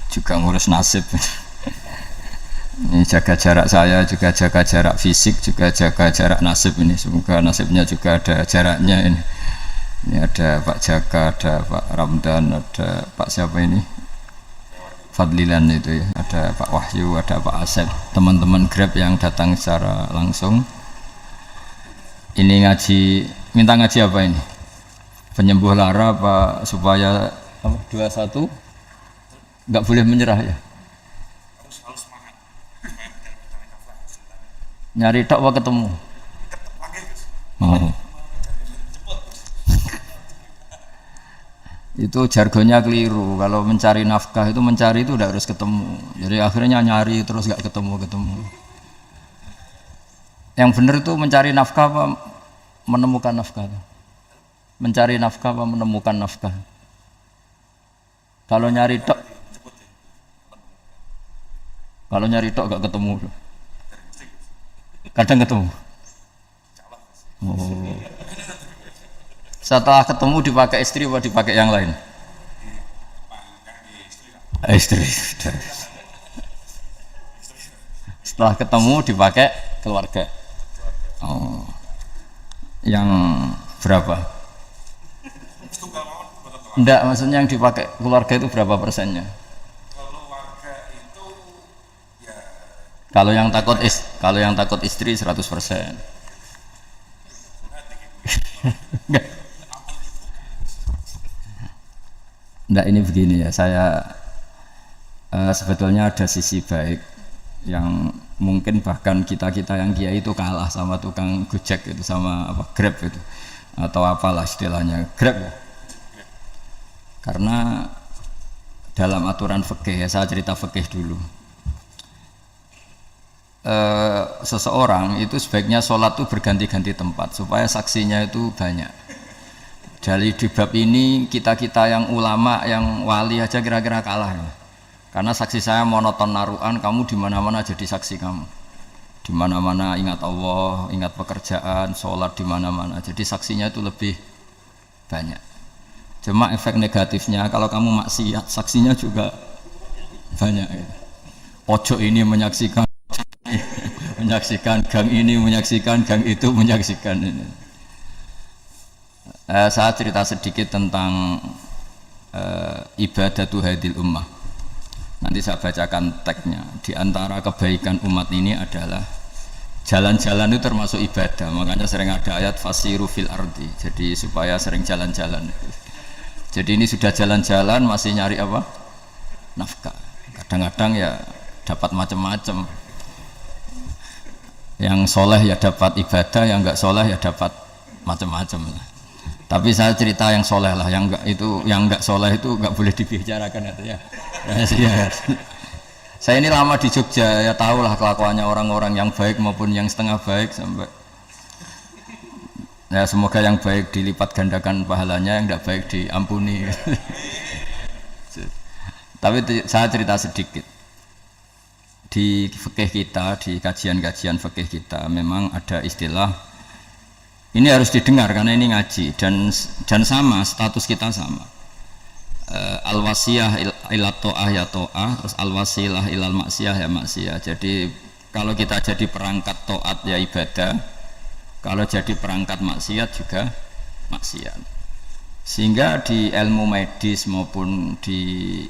juga ngurus nasib. Ini jaga jarak saya, juga jaga jarak fisik, juga jaga jarak nasib ini. Semoga nasibnya juga ada jaraknya ini. Ini ada Pak Jaka, ada Pak Ramdan, ada Pak siapa ini? Fadlilan itu ya. Ada Pak Wahyu, ada Pak Asep. Teman-teman Grab yang datang secara langsung. Ini ngaji, minta ngaji apa ini? Penyembuh lara apa supaya apa, 21 nggak boleh menyerah ya? Nyari tok apa ketemu? Oh. Itu jargonnya keliru. Kalau mencari nafkah itu mencari itu udah harus ketemu. Jadi akhirnya nyari terus nggak ketemu. Yang benar itu mencari nafkah apa menemukan nafkah? Mencari nafkah apa menemukan nafkah? Kalau nyari tok gak ketemu. Kadang ketemu. Oh. Setelah ketemu dipakai istri atau dipakai yang lain? Istri. Setelah ketemu dipakai keluarga. Oh. Yang berapa? Enggak, maksudnya yang dipakai keluarga itu berapa persennya? Keluarga itu ya. Kalau yang takut istri 100%. Enggak, ini begini ya, saya sebetulnya ada sisi baik yang mungkin bahkan kita yang kiai itu kalah sama tukang Gojek itu, sama apa Grab itu atau apalah istilahnya Grab ya. Karena dalam aturan fikih ya, saya cerita fikih dulu. Seseorang itu sebaiknya sholat itu berganti-ganti tempat supaya saksinya itu banyak. Dari di bab ini kita yang ulama, yang wali aja kira-kira kalah ya. Karena saksi saya monoton naruhan, kamu di mana-mana jadi saksi kamu. Di mana-mana ingat Allah, ingat pekerjaan, sholat di mana-mana. Jadi saksinya itu lebih banyak. Cuma efek negatifnya kalau kamu maksiat, saksinya juga banyak ya. Pojok ini menyaksikan gang ini, menyaksikan gang itu, menyaksikan ini. Saya cerita sedikit tentang ibadatu hadil ummah. Nanti saya bacakan teksnya. Di antara kebaikan umat ini adalah jalan-jalan itu termasuk ibadah. Makanya sering ada ayat fasiru fil ardi. Jadi supaya sering jalan-jalan. Jadi ini sudah jalan-jalan masih nyari apa? Nafkah. Kadang-kadang ya dapat macam-macam. Yang soleh ya dapat ibadah, yang enggak soleh ya dapat macam-macam. Tapi saya cerita yang soleh lah, yang enggak soleh itu enggak boleh dibicarakan ya. Saya ini lama di Jogja, ya tahulah kelakuannya orang-orang yang baik maupun yang setengah baik sampai. Ya semoga yang baik dilipat gandakan pahalanya, yang tidak baik diampuni. Tapi saya cerita sedikit. Di fikih kita, di kajian-kajian fikih kita memang ada istilah, ini harus didengar karena ini ngaji dan sama, status kita sama. Al-wasiyah ila to'ah ya to'ah, terus al-wasilah ilal maksiyah ya maksiyah. Jadi kalau kita jadi perangkat to'at ya ibadah, kalau jadi perangkat maksiat juga maksiat. Sehingga di ilmu medis maupun di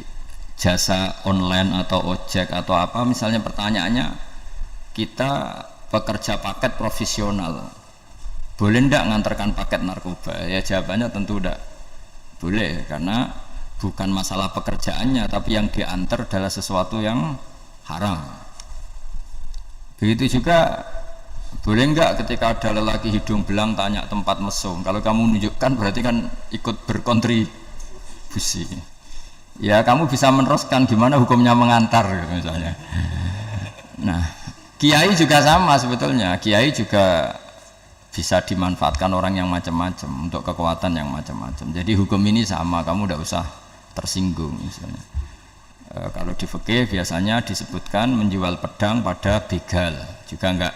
jasa online atau ojek atau apa, misalnya pertanyaannya, kita pekerja paket profesional, boleh ndak ngantarkan paket narkoba? Ya jawabannya tentu ndak boleh, karena bukan masalah pekerjaannya, tapi yang diantar adalah sesuatu yang haram. Begitu juga boleh enggak ketika ada lelaki hidung belang tanya tempat mesum, kalau kamu menunjukkan berarti kan ikut berkontribusi. Ya kamu bisa meneruskan gimana hukumnya mengantar misalnya. Nah kiai juga sama sebetulnya, kiai juga bisa dimanfaatkan orang yang macam-macam untuk kekuatan yang macam-macam. Jadi hukum ini sama, kamu tidak usah tersinggung misalnya. Kalau di fikih biasanya disebutkan menjual pedang pada begal juga enggak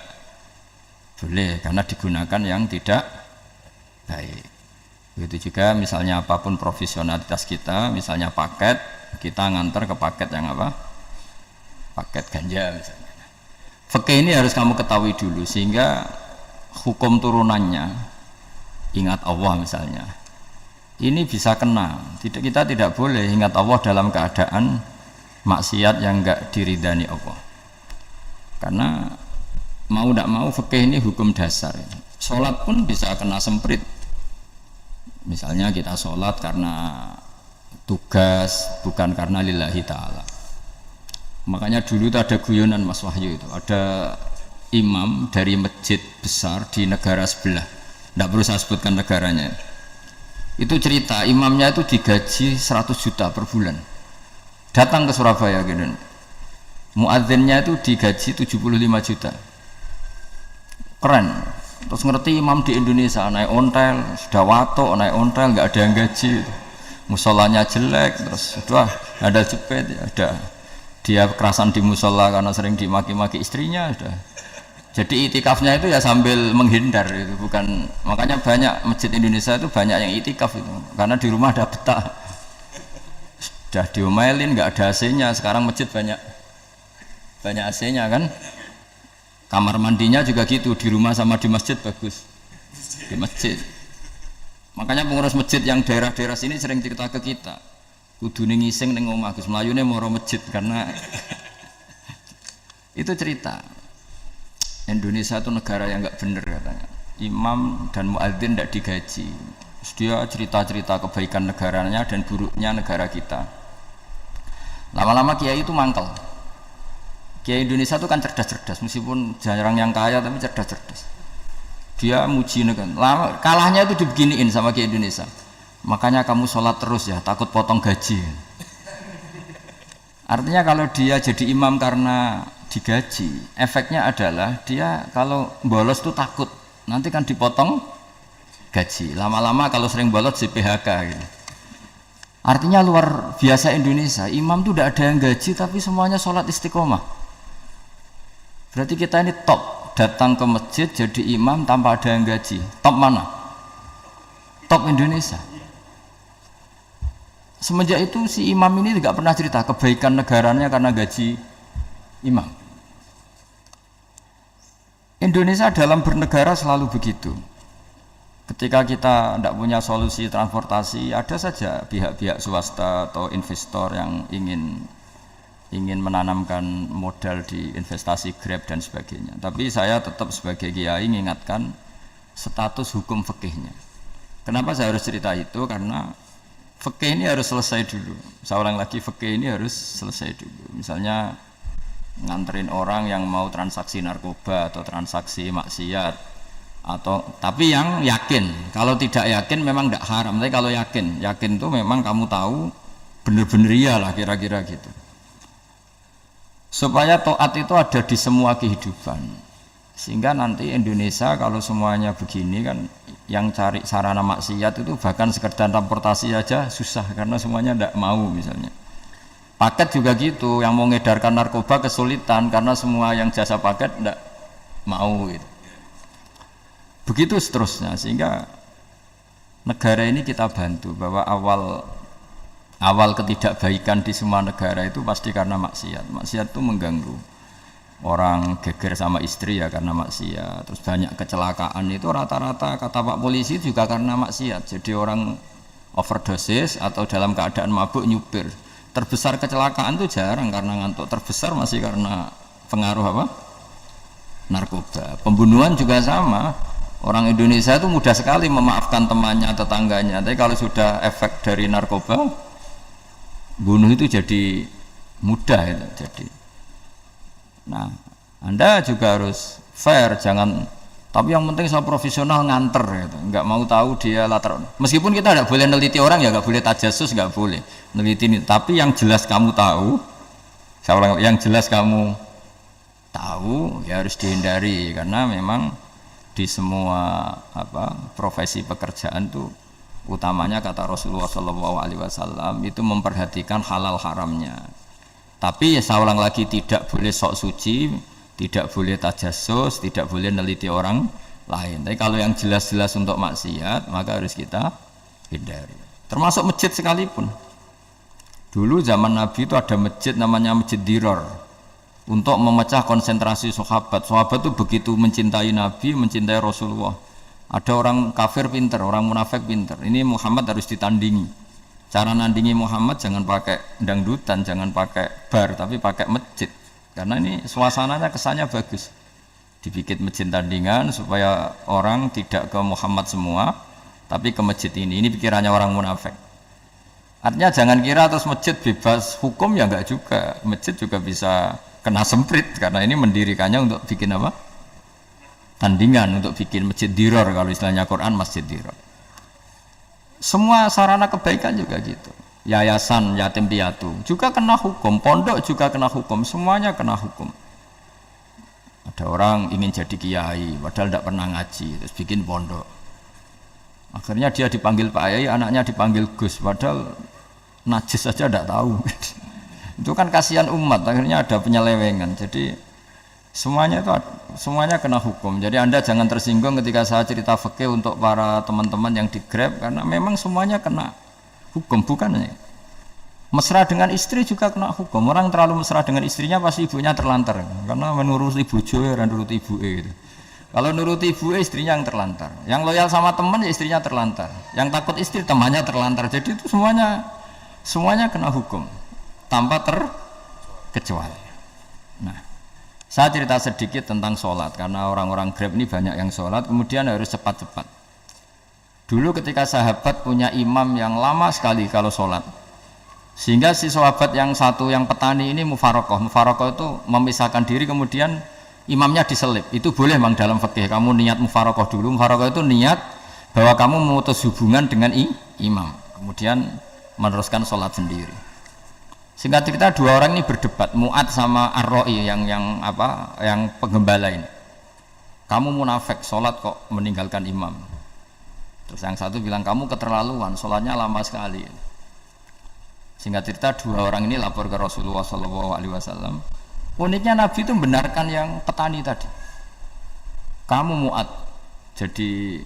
boleh karena digunakan yang tidak baik. Begitu juga misalnya apapun profesionalitas kita, misalnya paket, kita nganter ke paket yang apa? Paket ganja misalnya. Fikih ini harus kamu ketahui dulu sehingga hukum turunannya, ingat Allah misalnya, ini bisa kena. Kita tidak boleh ingat Allah dalam keadaan maksiat yang enggak diridani Allah. Karena mau tidak mau fikih ini hukum dasar. Sholat pun bisa kena semprit. Misalnya kita sholat karena tugas, bukan karena lillahi ta'ala. Makanya dulu itu ada guyonan Mas Wahyu itu, ada imam dari masjid besar di negara sebelah, tidak perlu saya sebutkan negaranya. Itu cerita imamnya itu digaji 100 juta per bulan, datang ke Surabaya gitu. Muadzinnya itu digaji 75 juta, keren. Terus ngerti imam di Indonesia naik ontel, sudah watok naik ontel, nggak ada yang gaji, musolanya jelek, terus sudah ada jepit, ada dia kerasan di musola karena sering dimaki-maki istrinya, sudah. Jadi itikafnya itu ya sambil menghindar itu, bukan. Makanya banyak masjid Indonesia itu banyak yang itikaf itu, karena di rumah ada betah, sudah diomelin, nggak ada AC-nya. Sekarang masjid banyak AC-nya kan. Kamar mandinya juga gitu, di rumah sama di masjid bagus. Di masjid. Makanya pengurus masjid yang daerah-daerah sini sering cerita ke kita, kudune ngising ning omah Gus, mlayune moro masjid karena itu cerita. Indonesia itu negara yang enggak bener katanya. Imam dan muadzin tidak digaji. Terus dia cerita-cerita kebaikan negaranya dan buruknya negara kita. Lama-lama kiai itu mangkel. Kiai Indonesia itu kan cerdas-cerdas, meskipun jarang yang kaya tapi cerdas-cerdas. Dia muji negara. Kalahnya itu dibeginiin sama Kiai Indonesia. Makanya kamu sholat terus ya, takut potong gaji. Artinya kalau dia jadi imam karena digaji, efeknya adalah dia kalau bolos tuh takut nanti kan dipotong gaji. Lama-lama kalau sering bolos di PHK gitu. Artinya luar biasa Indonesia, imam tuh tidak ada yang gaji tapi semuanya sholat istiqomah. Berarti kita ini top, datang ke masjid jadi imam tanpa ada yang gaji. Top mana? Top Indonesia. Semenjak itu si imam ini tidak pernah cerita kebaikan negaranya karena gaji imam. Indonesia dalam bernegara selalu begitu. Ketika kita tidak punya solusi transportasi, ada saja pihak-pihak swasta atau investor yang ingin menanamkan modal di investasi Grab dan sebagainya. Tapi saya tetap sebagai kiai mengingatkan status hukum fikihnya. Kenapa saya harus cerita itu? Karena fikih ini harus selesai dulu. Saya ulang lagi, fikih ini harus selesai dulu. Misalnya nganterin orang yang mau transaksi narkoba atau transaksi maksiat, atau tapi yang yakin. Kalau tidak yakin memang tidak haram. Tapi kalau yakin itu memang kamu tahu benar-benar iyalah kira-kira gitu. Supaya taat itu ada di semua kehidupan, sehingga nanti Indonesia kalau semuanya begini kan, yang cari sarana maksiat itu bahkan sekedar transportasi aja susah karena semuanya tidak mau. Misalnya paket juga gitu, yang mau ngedarkan narkoba kesulitan karena semua yang jasa paket tidak mau gitu. Begitu seterusnya, sehingga negara ini kita bantu bahwa awal ketidakbaikan di semua negara itu pasti karena maksiat. Maksiat itu mengganggu. Orang geger sama istri ya karena maksiat. Terus banyak kecelakaan itu rata-rata kata Pak Polisi juga karena maksiat. Jadi orang overdosis atau dalam keadaan mabuk nyupir. Terbesar kecelakaan itu jarang karena ngantuk. Terbesar masih karena pengaruh apa? Narkoba. Pembunuhan juga sama. Orang Indonesia itu mudah sekali memaafkan temannya, tetangganya. Tapi kalau sudah efek dari narkoba, bunuh itu jadi mudah itu jadi. Nah, Anda juga harus fair, jangan. Tapi yang penting saya profesional nganter gitu. Nggak mau tahu dia latar. Meskipun kita tidak boleh neliti orang ya, nggak boleh tajasus, nggak boleh neliti ini. Tapi yang jelas kamu tahu, saya ulang, yang jelas kamu tahu ya harus dihindari karena memang di semua profesi pekerjaan tuh utamanya kata Rasulullah SAW itu memperhatikan halal haramnya. Tapi ya saya ulang lagi, tidak boleh sok suci, tidak boleh tajasus, tidak boleh neliti orang lain. Tapi kalau yang jelas-jelas untuk maksiat maka harus kita hindari. Termasuk masjid sekalipun. Dulu zaman Nabi itu ada masjid namanya Masjid Dirar untuk memecah konsentrasi sahabat. Sahabat itu begitu mencintai Nabi, mencintai Rasulullah. Ada orang kafir pinter, orang munafik pinter. Ini Muhammad harus ditandingi. Cara nandingi Muhammad jangan pakai dangdutan, jangan pakai bar, tapi pakai masjid. Karena ini suasananya kesannya bagus. Dibikin masjid tandingan supaya orang tidak ke Muhammad semua, tapi ke masjid ini. Ini pikirannya orang munafik. Artinya jangan kira terus masjid bebas hukum, ya enggak juga. Masjid juga bisa kena semprit karena ini mendirikannya untuk bikin apa? Tandingan, untuk bikin masjid dirar, kalau istilahnya Quran masjid dirar. Semua sarana kebaikan juga gitu. Yayasan yatim piatu juga kena hukum, pondok juga kena hukum, semuanya kena hukum. Ada orang ingin jadi kiai padahal tidak pernah ngaji, terus bikin pondok. Akhirnya dia dipanggil Pak Yai, anaknya dipanggil Gus, padahal najis saja tidak tahu. Itu kan kasihan umat, akhirnya ada penyelewengan. Jadi semuanya kena hukum. Jadi Anda jangan tersinggung ketika saya cerita fikih untuk para teman-teman yang di Grab, karena memang semuanya kena hukum, bukannya. Mesra dengan istri juga kena hukum. Orang terlalu mesra dengan istrinya pasti ibunya terlantar, karena menuruti bojo dan nuruti ibu gitu. Kalau nuruti ibu istrinya yang terlantar. Yang loyal sama teman ya istrinya terlantar. Yang takut istri temannya terlantar. Jadi itu semuanya kena hukum tanpa terkecuali. Nah, saya cerita sedikit tentang sholat karena orang-orang Grab ini banyak yang sholat, kemudian harus cepat-cepat. Dulu ketika sahabat punya imam yang lama sekali kalau sholat, sehingga si sahabat yang satu yang petani ini mufarokoh itu memisahkan diri, kemudian imamnya diselip. Itu boleh memang dalam fikih. Kamu niat mufarokoh dulu. Mufarokoh itu niat bahwa kamu memutus hubungan dengan imam, kemudian meneruskan sholat sendiri. Singkat cerita dua orang ini berdebat, Mu'ad sama Ar-Ra'i yang penggembala ini. Kamu munafik, sholat kok meninggalkan imam. Terus yang satu bilang kamu keterlaluan, sholatnya lama sekali. Singkat cerita dua orang ini lapor ke Rasulullah SAW. Uniknya Nabi itu membenarkan yang petani tadi. Kamu Mu'ad jadi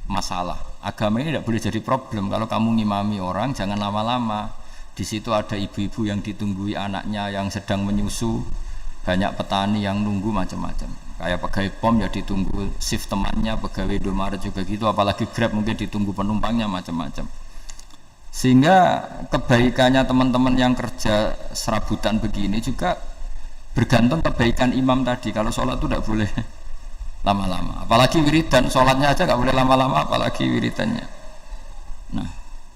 masalah. Agama ini tidak boleh jadi problem. Kalau kamu ngimami orang jangan lama-lama. Di situ ada ibu-ibu yang ditunggui anaknya yang sedang menyusu, banyak petani yang nunggu macam-macam. Kayak pegawai POM ya ditunggu shift temannya, pegawai Indomaret juga gitu, apalagi Grab mungkin ditunggu penumpangnya macam-macam. Sehingga kebaikannya teman-teman yang kerja serabutan begini juga bergantung kebaikan imam tadi. Kalau sholat itu tidak boleh lama-lama, apalagi wiridan, sholatnya aja nggak boleh lama-lama, apalagi wiridannya. Nah,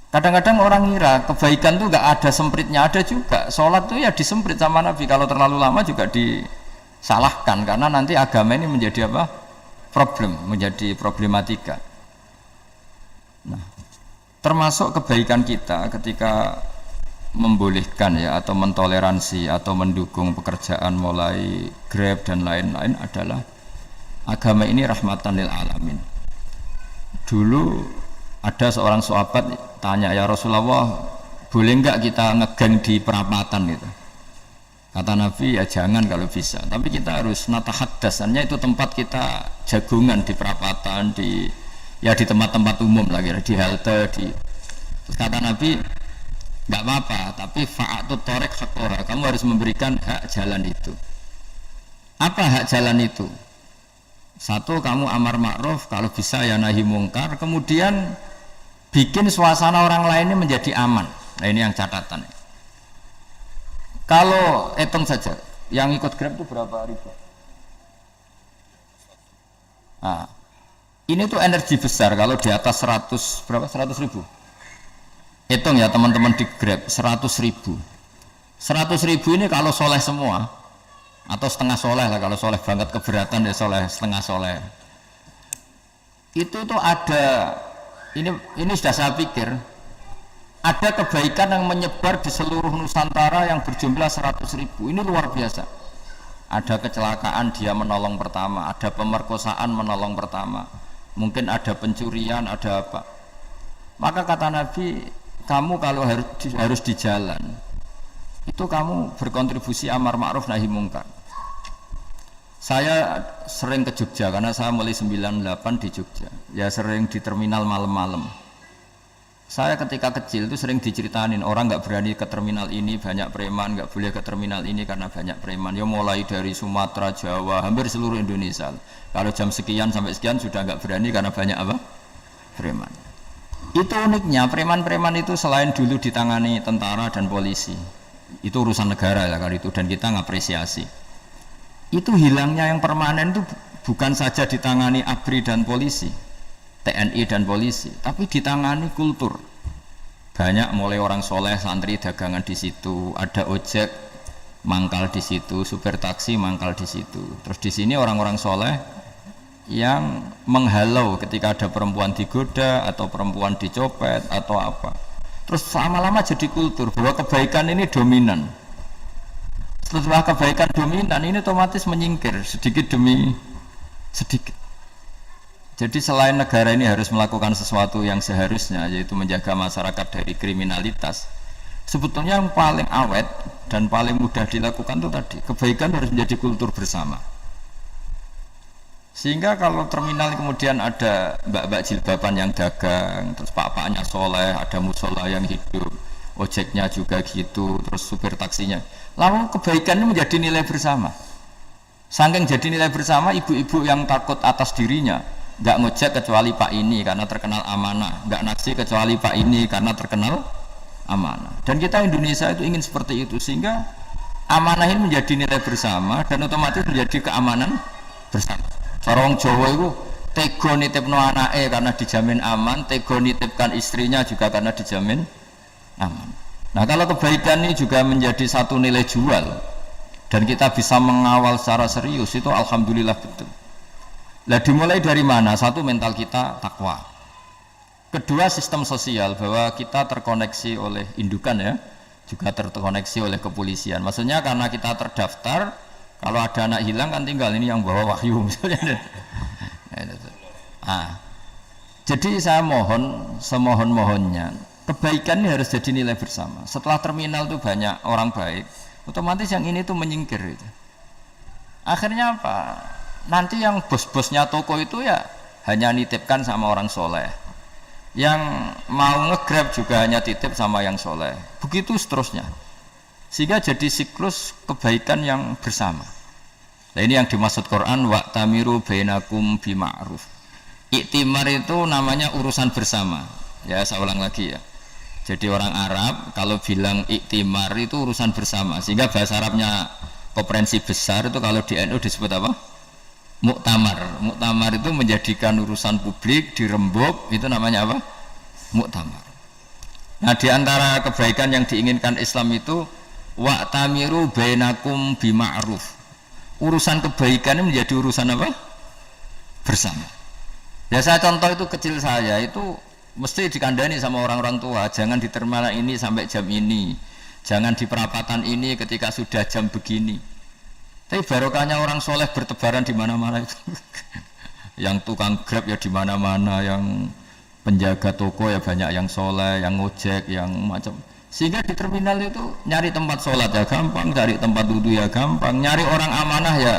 kadang-kadang orang ngira kebaikan itu nggak ada sempritnya, ada juga. Sholat itu ya disemprit sama Nabi, kalau terlalu lama juga disalahkan, karena nanti agama ini menjadi apa? Menjadi problematika. Nah, termasuk kebaikan kita ketika membolehkan ya atau mentoleransi atau mendukung pekerjaan mulai Grab dan lain-lain adalah agama ini rahmatan lil alamin. Dulu ada seorang sahabat tanya, ya Rasulullah, boleh enggak kita ngegeng di perapatan gitu? Kata Nabi, ya jangan kalau bisa, tapi kita harus natahaddasannya itu tempat kita jagungan di perapatan, di tempat-tempat umum lagi, di halte, Terus kata Nabi, enggak apa-apa, tapi fa'atut thariq haqqaha, kamu harus memberikan hak jalan itu. Apa hak jalan itu? Satu, kamu amar ma'ruf, kalau bisa ya nahi mungkar, kemudian bikin suasana orang lain ini menjadi aman. Nah ini yang catatan. Kalau hitung saja, yang ikut Grab itu berapa ribu? Nah, ini tuh energi besar kalau di atas 100 ribu. Hitung ya teman-teman di Grab, 100 ribu. 100 ribu ini kalau soleh semua, atau setengah soleh lah, kalau soleh banget keberatan ya soleh setengah soleh. Itu tuh ada, ini sudah saya pikir, ada kebaikan yang menyebar di seluruh Nusantara yang berjumlah 100 ribu. Ini luar biasa. Ada kecelakaan dia menolong pertama, ada pemerkosaan menolong pertama, mungkin ada pencurian, ada apa. Maka kata Nabi, kamu kalau harus di jalan, itu kamu berkontribusi amar ma'ruf nahi mungkar. Saya sering ke Jogja karena saya mulai 98 di Jogja. Ya sering di terminal malam-malam. Saya ketika kecil itu sering diceritain orang nggak berani ke terminal ini banyak preman, nggak boleh ke terminal ini karena banyak preman. Ya mulai dari Sumatera, Jawa, hampir seluruh Indonesia. Kalau jam sekian sampai sekian sudah nggak berani karena banyak apa? Preman. Itu uniknya preman-preman itu selain dulu ditangani tentara dan polisi, itu urusan negara ya kali itu dan kita ngapresiasi. Itu hilangnya yang permanen itu bukan saja ditangani ABRI dan polisi, TNI dan polisi, tapi ditangani kultur. Banyak mulai orang soleh, santri dagangan di situ, ada ojek mangkal di situ, supir taksi mangkal di situ. Terus di sini orang-orang soleh yang menghalau ketika ada perempuan digoda atau perempuan dicopet atau apa. Terus lama-lama jadi kultur bahwa kebaikan ini dominan. Setelah kebaikan dominan ini otomatis menyingkir sedikit demi sedikit. Jadi selain negara ini harus melakukan sesuatu yang seharusnya, yaitu menjaga masyarakat dari kriminalitas, sebetulnya yang paling awet dan paling mudah dilakukan itu tadi, kebaikan harus menjadi kultur bersama. Sehingga kalau terminal kemudian ada mbak-mbak jilbaban yang dagang, terus pak-paknya soleh, ada musola yang hidup, ojeknya juga gitu, terus supir taksinya, lalu kebaikan ini menjadi nilai bersama. Saking jadi nilai bersama, ibu-ibu yang takut atas dirinya nggak ngojek kecuali pak ini karena terkenal amanah, nggak naksi kecuali pak ini karena terkenal amanah. Dan kita Indonesia itu ingin seperti itu, sehingga amanah ini menjadi nilai bersama dan otomatis menjadi keamanan bersama. Orang Jawa itu tego nitipno anake karena dijamin aman, tego nitipkan istrinya juga karena dijamin aman. Nah kalau kebaikan ini juga menjadi satu nilai jual dan kita bisa mengawal secara serius, itu alhamdulillah betul. Nah dimulai dari mana? Satu, mental kita takwa. Kedua, sistem sosial, bahwa kita terkoneksi oleh indukan ya, juga terkoneksi oleh kepolisian. Maksudnya karena kita terdaftar, kalau ada anak hilang kan tinggal ini yang bawa wahyu misalnya. Jadi saya mohon, semohon-mohonnya, kebaikan ini harus jadi nilai bersama. Setelah terminal itu banyak orang baik, otomatis yang ini tuh menyingkir itu. Akhirnya apa? Nanti yang bos-bosnya toko itu ya hanya nitipkan sama orang soleh. Yang mau nge-grab juga hanya titip sama yang soleh. Begitu seterusnya. Sehingga jadi siklus kebaikan yang bersama. Nah ini yang dimaksud Quran, wa'tamiru bainakum bima'ruf. Iktimar itu namanya urusan bersama. Ya saya ulang lagi ya. Jadi orang Arab kalau bilang iktimar itu urusan bersama. Sehingga bahasa Arabnya konferensi besar itu kalau di NU disebut apa? Muktamar. Muktamar itu menjadikan urusan publik dirembuk, itu namanya apa? Muktamar. Nah di antara kebaikan yang diinginkan Islam itu wa'tamiru bainakum bima'ruf. Urusan kebaikan ini menjadi urusan apa? Bersama. Ya saya contoh itu kecil saya itu mesti dikandani sama orang-orang tua, jangan di terminal ini sampai jam ini, jangan di perapatan ini ketika sudah jam begini. Tapi barokahnya orang soleh bertebaran di mana-mana itu. Yang tukang grab ya di mana-mana, yang penjaga toko ya banyak yang soleh, yang ngojek, yang macam. Sehingga di terminal itu nyari tempat sholat ya gampang, cari tempat duduk ya gampang, nyari orang amanah ya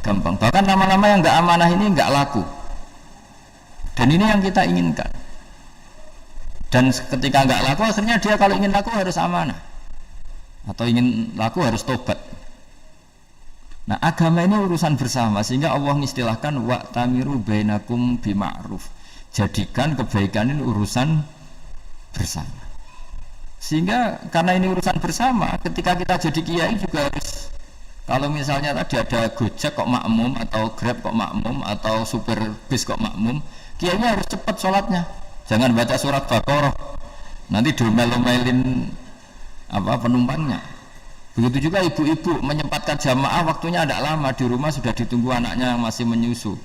gampang. Bahkan lama-lama yang nggak amanah ini nggak laku. Dan ini yang kita inginkan. Dan ketika nggak laku, akhirnya dia kalau ingin laku harus amanah, atau ingin laku harus tobat. Nah agama ini urusan bersama, sehingga Allah mengistilahkan wa'tamiru bainakum bima'ruf. Jadikan kebaikan ini urusan bersama. Sehingga karena ini urusan bersama, ketika kita jadi kiai juga harus, kalau misalnya tadi ada Gojek kok makmum, atau Grab kok makmum, atau supir bis kok makmum, kiainya harus cepat sholatnya. Jangan baca surat Baqarah, nanti domel-domelin apa penumpangnya. Begitu juga ibu-ibu menyempatkan jamaah, waktunya tidak lama, di rumah sudah ditunggu anaknya yang masih menyusu.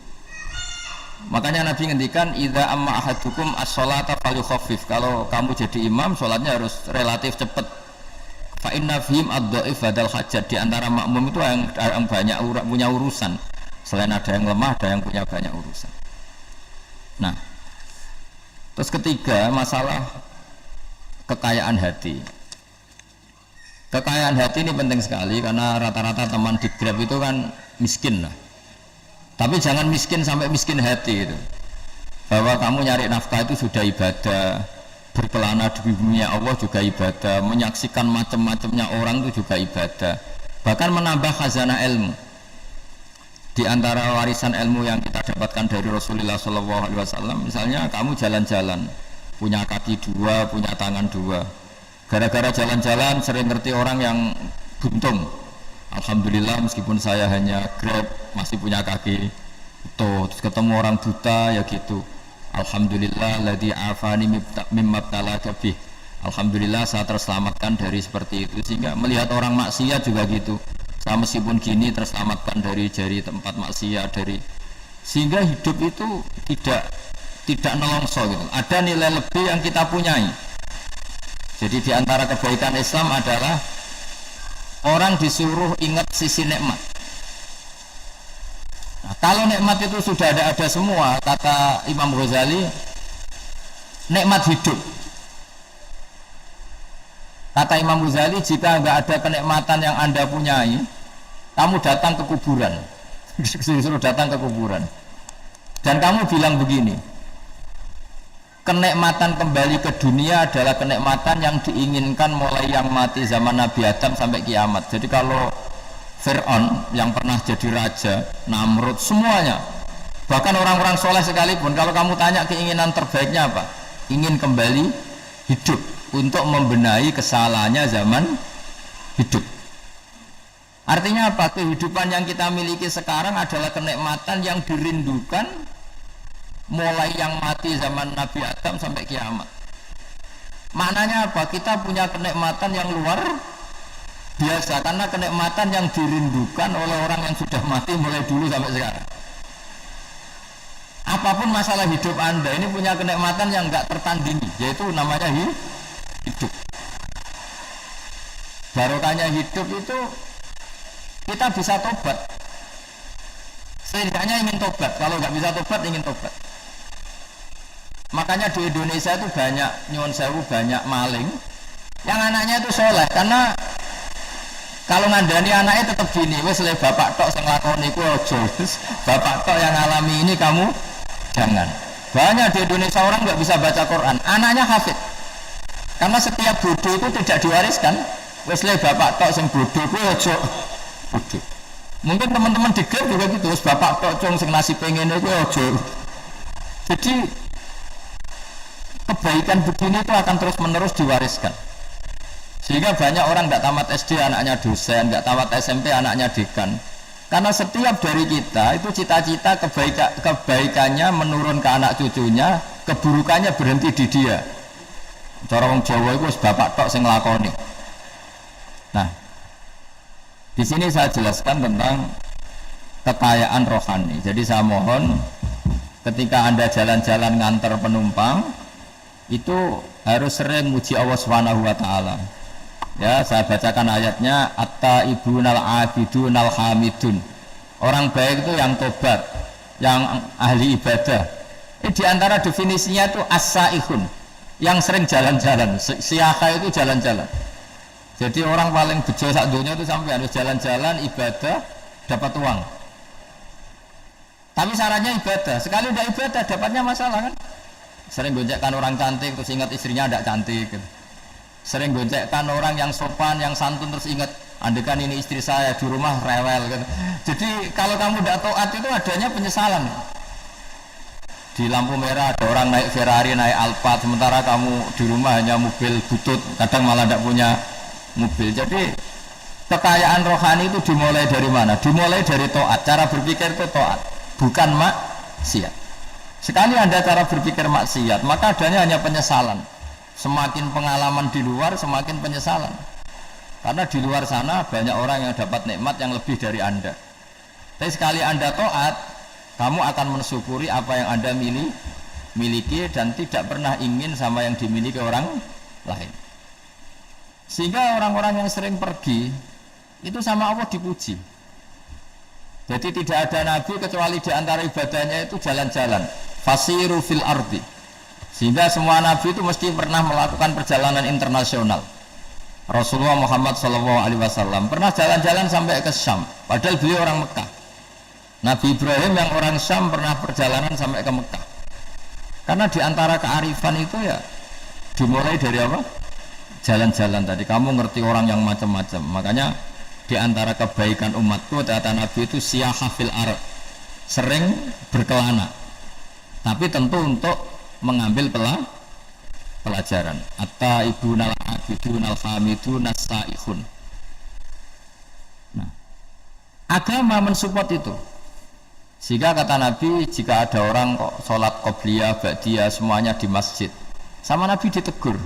Makanya Nabi ngendikan idza amma ahadukum as-sholata falyukhaffif. Kalau kamu jadi imam, sholatnya harus relatif cepat. Fa inna fihim ad-dhaif badal hajat. Di antara makmum itu yang banyak punya urusan. Selain ada yang lemah, ada yang punya banyak urusan. Nah, terus ketiga, masalah kekayaan hati. Kekayaan hati ini penting sekali karena rata-rata teman di Grab itu kan miskin lah. Tapi jangan miskin sampai miskin hati itu. Bahwa kamu nyari nafkah itu sudah ibadah, berkelana di bumi Allah juga ibadah, menyaksikan macam-macamnya orang itu juga ibadah, bahkan menambah khazanah ilmu. Di antara warisan ilmu yang kita dapatkan dari Rasulullah SAW, misalnya kamu jalan-jalan, punya kaki dua, punya tangan dua, gara-gara jalan-jalan sering ngerti orang yang buntung. Alhamdulillah meskipun saya hanya grab masih punya kaki utuh, terus ketemu orang buta ya gitu. Alhamdulillah ladzi afani mimma btalaka bih. Alhamdulillah saya terselamatkan dari seperti itu. Sehingga melihat orang maksiat juga gitu. Saya meskipun gini terselamatkan dari tempat maksiat, sehingga hidup itu tidak nelongso gitu. Ada nilai lebih yang kita punyai. Jadi di antara kebaikan Islam adalah orang disuruh ingat sisi nikmat. Nah, kalau nikmat itu sudah ada semua, kata Imam Ghazali, nikmat hidup. Kata Imam Ghazali, jika nggak ada kenikmatan yang Anda punyai, kamu datang ke kuburan. Disuruh datang ke kuburan. Dan kamu bilang begini, kenikmatan kembali ke dunia adalah kenikmatan yang diinginkan mulai yang mati zaman Nabi Adam sampai kiamat. Jadi kalau Fir'aun yang pernah jadi raja, Namrud, semuanya, bahkan orang-orang soleh sekalipun, kalau kamu tanya keinginan terbaiknya apa? Ingin kembali hidup untuk membenahi kesalahannya zaman hidup. Artinya apa? Kehidupan yang kita miliki sekarang adalah kenikmatan yang dirindukan mulai yang mati zaman Nabi Adam sampai kiamat. Maknanya apa? Kita punya kenikmatan yang luar biasa, karena kenikmatan yang dirindukan oleh orang yang sudah mati mulai dulu sampai sekarang. Apapun masalah hidup Anda, ini punya kenikmatan yang enggak tertandingi, yaitu namanya hidup. Barokahnya hidup itu kita bisa tobat. Setidaknya ingin tobat. Kalau nggak bisa tobat, ingin tobat. Makanya di Indonesia itu banyak nyuwun sewu, banyak maling yang anaknya itu soleh, karena kalau ngandani anaknya tetap gini, wes le bapak tok sing lakoni ku ojo, bapak tok yang alami ini kamu jangan. Banyak di Indonesia orang nggak bisa baca Quran, anaknya hafid, karena setiap bodoh itu tidak diwariskan. Wes le bapak tok sing bodoh ku ojo bodoh. Mungkin teman-teman di grup juga gitu, wes bapak tok cung sing nasi pengen ku ojo. Jadi kebaikan begini itu akan terus menerus diwariskan. Sehingga banyak orang nggak tamat SD anaknya dosen, nggak tamat SMP anaknya dekan. Karena setiap dari kita itu cita-cita kebaikannya menurun ke anak cucunya, keburukannya berhenti di dia. Cara wong Jawa itu bapak tok sing nglakoni. Nah, di sini saya jelaskan tentang kekayaan rohani. Jadi saya mohon ketika Anda jalan-jalan ngantar penumpang itu harus sering muji Allah Subhanahu wa taala. Ya, saya bacakan ayatnya, at-taibunal abidunal hamidun. Orang baik itu yang tobat, yang ahli ibadah. Di antara definisinya itu as-saihun, yang sering jalan-jalan. Siyaha itu jalan-jalan. Jadi orang paling bejo sak dunia itu sampai harus jalan-jalan ibadah dapat uang. Tapi syaratnya ibadah. Sekali udah ibadah dapatnya masalah kan? Sering gonjekkan orang cantik terus ingat istrinya tidak cantik gitu. Sering gonjekkan orang yang sopan, yang santun terus ingat andekan ini istri saya di rumah rewel gitu. Jadi kalau kamu tidak taat itu adanya penyesalan. Di lampu merah ada orang naik Ferrari, naik Alphard, sementara kamu di rumah hanya mobil butut, kadang malah tidak punya mobil. Jadi kekayaan rohani itu dimulai dari mana? Dimulai dari taat. Cara berpikir itu taat, bukan maksiat. Sekali Anda cara berpikir maksiat, maka adanya hanya penyesalan. Semakin pengalaman di luar, semakin penyesalan. Karena di luar sana banyak orang yang dapat nikmat yang lebih dari Anda. Tapi sekali Anda taat, kamu akan mensyukuri apa yang Anda miliki dan tidak pernah ingin sama yang dimiliki orang lain. Sehingga orang-orang yang sering pergi itu sama Allah dipuji. Jadi tidak ada nabi kecuali di antara ibadahnya itu jalan-jalan. Fasiru fil ardi. Sehingga semua nabi itu mesti pernah melakukan perjalanan internasional. Rasulullah Muhammad SAW pernah jalan-jalan sampai ke Syam, padahal beliau orang Mekah. Nabi Ibrahim yang orang Syam pernah perjalanan sampai ke Mekah. Karena di antara kearifan itu ya Dimulai dari apa? Jalan-jalan tadi. Kamu ngerti orang yang macam-macam. Makanya di antara kebaikan umatku kata Nabi itu siyaha fil ard, sering berkelana. Tapi tentu untuk mengambil pelajaran. At-taibunal abidunal hamidun as-saihun. Nah, agama mensupport itu. Sehingga kata Nabi, jika ada orang kok sholat qobliyah, ba'diyah semuanya di masjid, sama Nabi ditegur,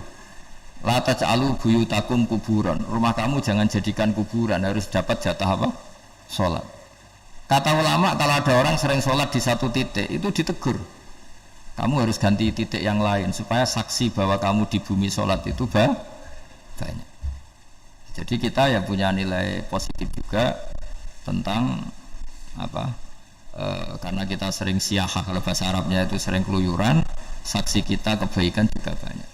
la taj'alu buyutakum kuburan, rumah kamu jangan jadikan kuburan, harus dapat jatah apa? Sholat. Kata ulama, kalau ada orang sering sholat di satu titik, itu ditegur, kamu harus ganti titik yang lain supaya saksi bahwa kamu di bumi sholat itu banyak. Jadi kita ya punya nilai positif juga tentang apa? Karena kita sering siyaha, kalau bahasa Arabnya itu sering keluyuran, saksi kita kebaikan juga banyak.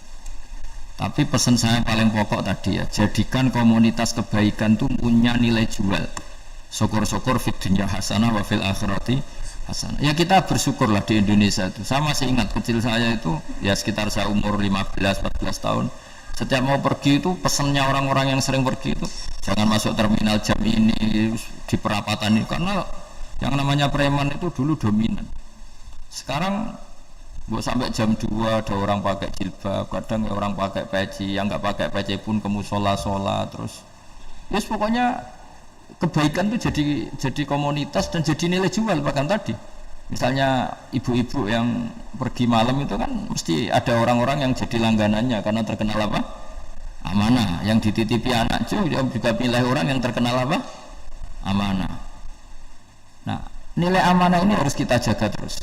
Tapi pesan saya paling pokok tadi ya, jadikan komunitas kebaikan itu punya nilai jual. Syukur-syukur fid dunya hasanah wa fil akhirati hasanah. Ya kita bersyukurlah di Indonesia itu. Saya masih ingat kecil saya itu ya sekitar saya umur 15-14 tahun. Setiap mau pergi itu pesannya orang-orang yang sering pergi itu jangan masuk terminal jam ini di perapatan ini, karena yang namanya preman itu dulu dominan. Sekarang buat sampai jam 2 ada orang pakai jilbab, kadang orang pakai peci, yang nggak pakai peci pun ke musola terus. Yes, pokoknya kebaikan itu jadi komunitas dan jadi nilai jual. Bahkan tadi misalnya ibu-ibu yang pergi malam itu kan mesti ada orang-orang yang jadi langganannya karena terkenal apa? Amanah. Yang dititipi anak juga pilih orang yang terkenal apa? Amanah. Nah, nilai amanah ini harus kita jaga terus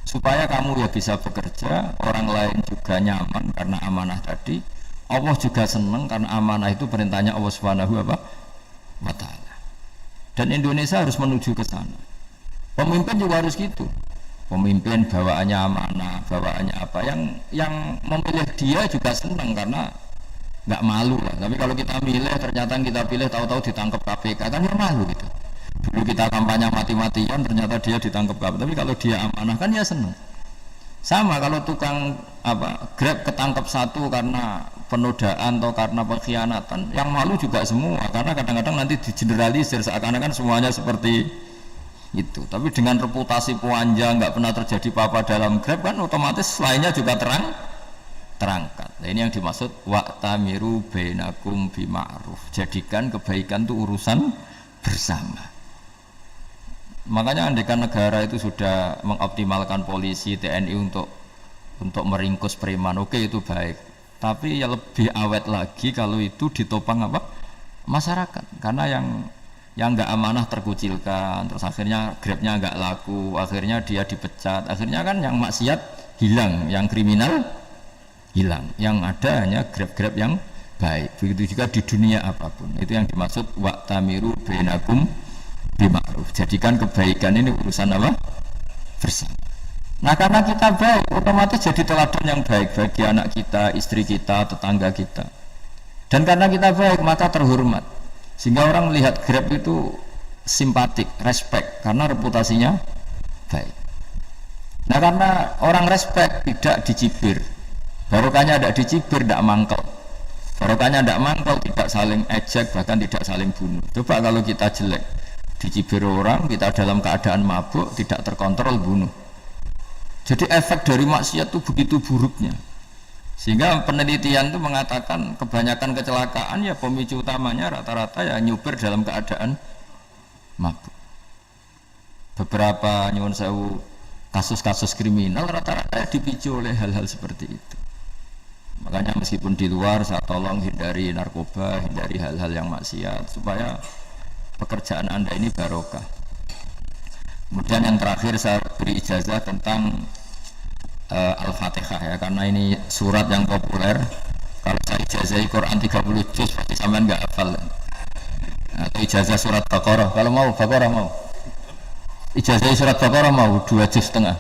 supaya kamu ya bisa bekerja, orang lain juga nyaman karena amanah tadi, Allah juga senang karena amanah itu perintahnya Allah Subhanahu wa ta'ala. Dan Indonesia harus menuju ke sana. Pemimpin juga harus gitu. Pemimpin bawaannya amanah, bawaannya apa, yang memilih dia juga senang karena nggak malu lah. Tapi kalau kita milih ternyata kita pilih tahu-tahu ditangkap KPK kan ya malu gitu. Dulu kita kampanye mati-matian ternyata dia ditangkap KPK, tapi kalau dia amanah kan ya senang. Sama kalau tukang Grab ketangkap satu karena penodaan atau karena pengkhianatan, yang malu juga semua, karena kadang-kadang nanti digeneralisir seakan-akan semuanya seperti itu. Tapi dengan reputasi panjang nggak pernah terjadi apa-apa dalam Grab kan otomatis lainnya juga terangkat. Nah, ini yang dimaksud wa'tamiru bainakum bima'ruf, jadikan kebaikan itu urusan bersama. Makanya andaikan negara itu sudah mengoptimalkan polisi, TNI untuk meringkus preman, oke, itu baik. Tapi ya lebih awet lagi kalau itu ditopang masyarakat, karena yang nggak amanah terkucilkan, terus akhirnya Grabnya nggak laku, akhirnya dia dipecat, akhirnya kan yang maksiat hilang, yang kriminal hilang, yang ada hanya Grab yang baik. Begitu juga di dunia apapun. Itu yang dimaksud wa'tamiru bainakum bima'ruf, jadikan kebaikan ini urusan bersama. Nah, karena kita baik, otomatis jadi teladan yang baik bagi anak kita, istri kita, tetangga kita. Dan karena kita baik, maka terhormat. Sehingga orang melihat Grab itu simpatik, respect, karena reputasinya baik. Nah, karena orang respect, tidak dicibir. Barokahnya tidak dicibir, tidak mangkel. Barokahnya tidak mangkel, tidak saling ejek, bahkan tidak saling bunuh. Coba kalau kita jelek, dicibir orang, kita dalam keadaan mabuk, tidak terkontrol, bunuh. Jadi efek dari maksiat itu begitu buruknya, sehingga penelitian itu mengatakan kebanyakan kecelakaan ya pemicu utamanya rata-rata ya nyupir dalam keadaan mabuk. Beberapa nyuwun sewu kasus-kasus kriminal rata-rata dipicu oleh hal-hal seperti itu. Makanya meskipun di luar saya tolong hindari narkoba, hindari hal-hal yang maksiat supaya pekerjaan Anda ini barokah. Kemudian yang terakhir saya beri ijazah tentang Al-Fatihah ya, karena ini surat yang populer. Kalau saya ijazahi Quran 30 juz pasti sampean nggak hafal. Atau ijazah surat Baqarah, kalau mau Baqarah mau. Ijazah surat Baqarah mau 2 juz setengah.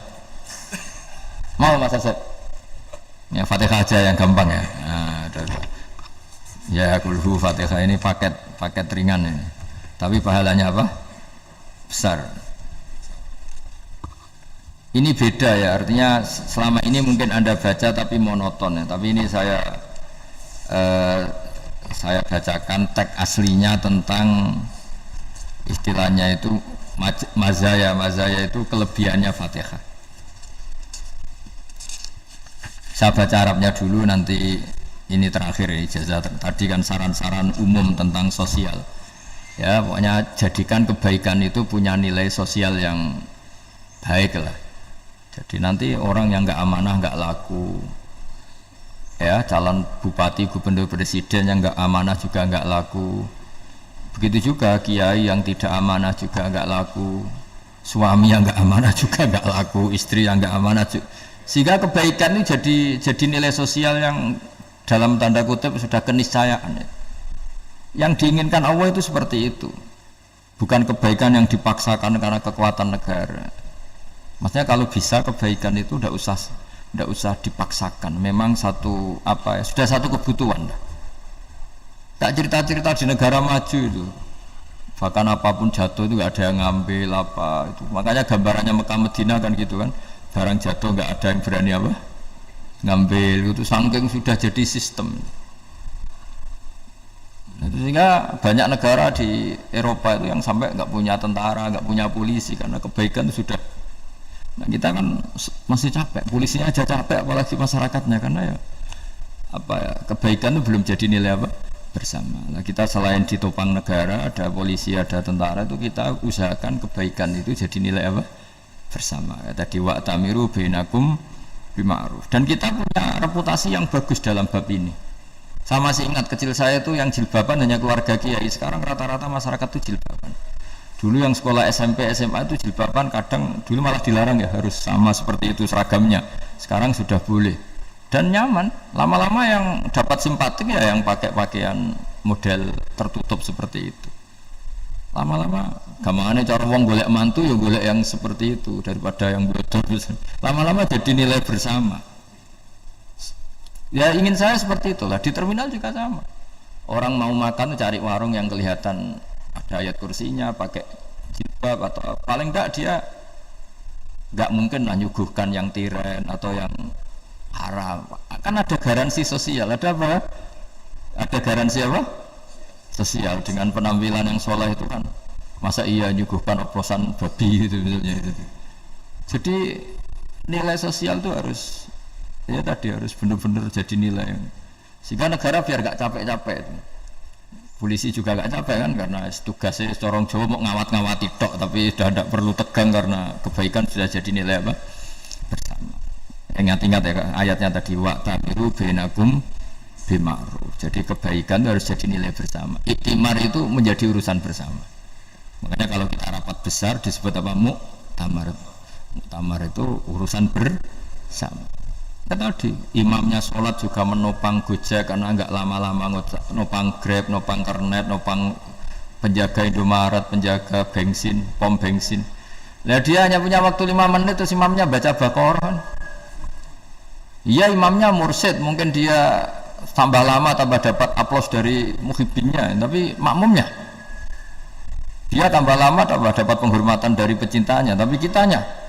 Mau Mas Asep? Ya Fatihah aja yang gampang ya. Nah, ya kulhu Fatihah ini paket ringan ini. Tapi pahalanya besar. Ini beda ya, artinya selama ini mungkin Anda baca tapi monoton ya. Tapi ini saya bacakan teks aslinya tentang istilahnya itu mazaya. Mazaya itu kelebihannya Fatihah. Saya baca Arabnya dulu, nanti ini terakhir ya, ijazah tadi kan saran-saran umum tentang sosial. Ya, pokoknya jadikan kebaikan itu punya nilai sosial yang baik lah. Jadi nanti orang yang nggak amanah nggak laku, ya calon bupati, gubernur, presiden yang nggak amanah juga nggak laku. Begitu juga kiai yang tidak amanah juga nggak laku, suami yang nggak amanah juga nggak laku, istri yang nggak amanah juga. Sehingga kebaikan ini jadi nilai sosial yang dalam tanda kutip sudah keniscayaan. Yang diinginkan Allah itu seperti itu, bukan kebaikan yang dipaksakan karena kekuatan negara. Maksudnya kalau bisa kebaikan itu tidak usah dipaksakan. Memang satu sudah satu kebutuhan. Tak cerita-cerita di negara maju itu, bahkan apapun jatuh itu gak ada yang ngambil apa itu. Makanya gambarannya Mekah Medina kan gitu kan, barang jatuh nggak ada yang berani ngambil itu, saking sudah jadi sistem. Sehingga banyak negara di Eropa itu yang sampai nggak punya tentara, nggak punya polisi karena kebaikan itu sudah. Nah, kita kan masih capek, polisinya aja capek, apalagi masyarakatnya, karena kebaikan itu belum jadi nilai bersama. Nah, kita selain ditopang negara, ada polisi, ada tentara, itu kita usahakan kebaikan itu jadi nilai bersama. Tadi wa'tamiru bainakum bima'ruf. Dan kita punya reputasi yang bagus dalam bab ini. Saya masih ingat kecil saya itu yang jilbaban hanya keluarga kiai. Sekarang rata-rata masyarakat itu jilbaban. Dulu yang sekolah SMP, SMA itu jilbaban kadang dulu malah dilarang ya, harus sama seperti itu seragamnya. Sekarang sudah boleh dan nyaman. Lama-lama yang dapat simpatik ya yang pakai pakaian model tertutup seperti itu. Lama-lama gampangane cara wong golek mantu ya golek yang seperti itu daripada yang bodoh. Lama-lama jadi nilai bersama. Ya ingin saya seperti itulah. Di terminal juga sama. Orang mau makan cari warung yang kelihatan ada ayat kursinya, pakai jilbab, atau paling enggak dia enggak mungkin lah nyuguhkan yang tiren atau yang haram. Kan ada garansi sosial, ada apa? Ada garansi apa? Sosial dengan penampilan yang soleh itu kan. Masa iya nyuguhkan oplosan babi gitu misalnya itu. Jadi nilai sosial itu harus harus benar-benar jadi nilai. Sehingga negara biar enggak capek-capek itu. Polisi juga gak capek kan, karena tugasnya corong Jawa mau ngawat-ngawati tok, tapi sudah tidak perlu tegang karena kebaikan sudah jadi nilai bersama. Ingat-ingat ya ayatnya tadi, wa'tamiru bainakum bima'ruf. Jadi kebaikan itu harus jadi nilai bersama. Iktimar itu menjadi urusan bersama. Makanya kalau kita rapat besar disebut apa? Muktamar. Muktamar itu urusan bersama. Tadi imamnya sholat juga menopang Gojek karena enggak lama-lama, nopang Grab, nopang Kernet, nopang penjaga Indomaret, penjaga bensin, pom bensin. Nah dia hanya punya waktu 5 menit terus imamnya baca Baqarah. Iya imamnya mursyid, mungkin dia tambah lama tambah dapat aplaus dari muhibbinnya, tapi makmumnya dia tambah lama tambah dapat penghormatan dari pecintanya, tapi kitanya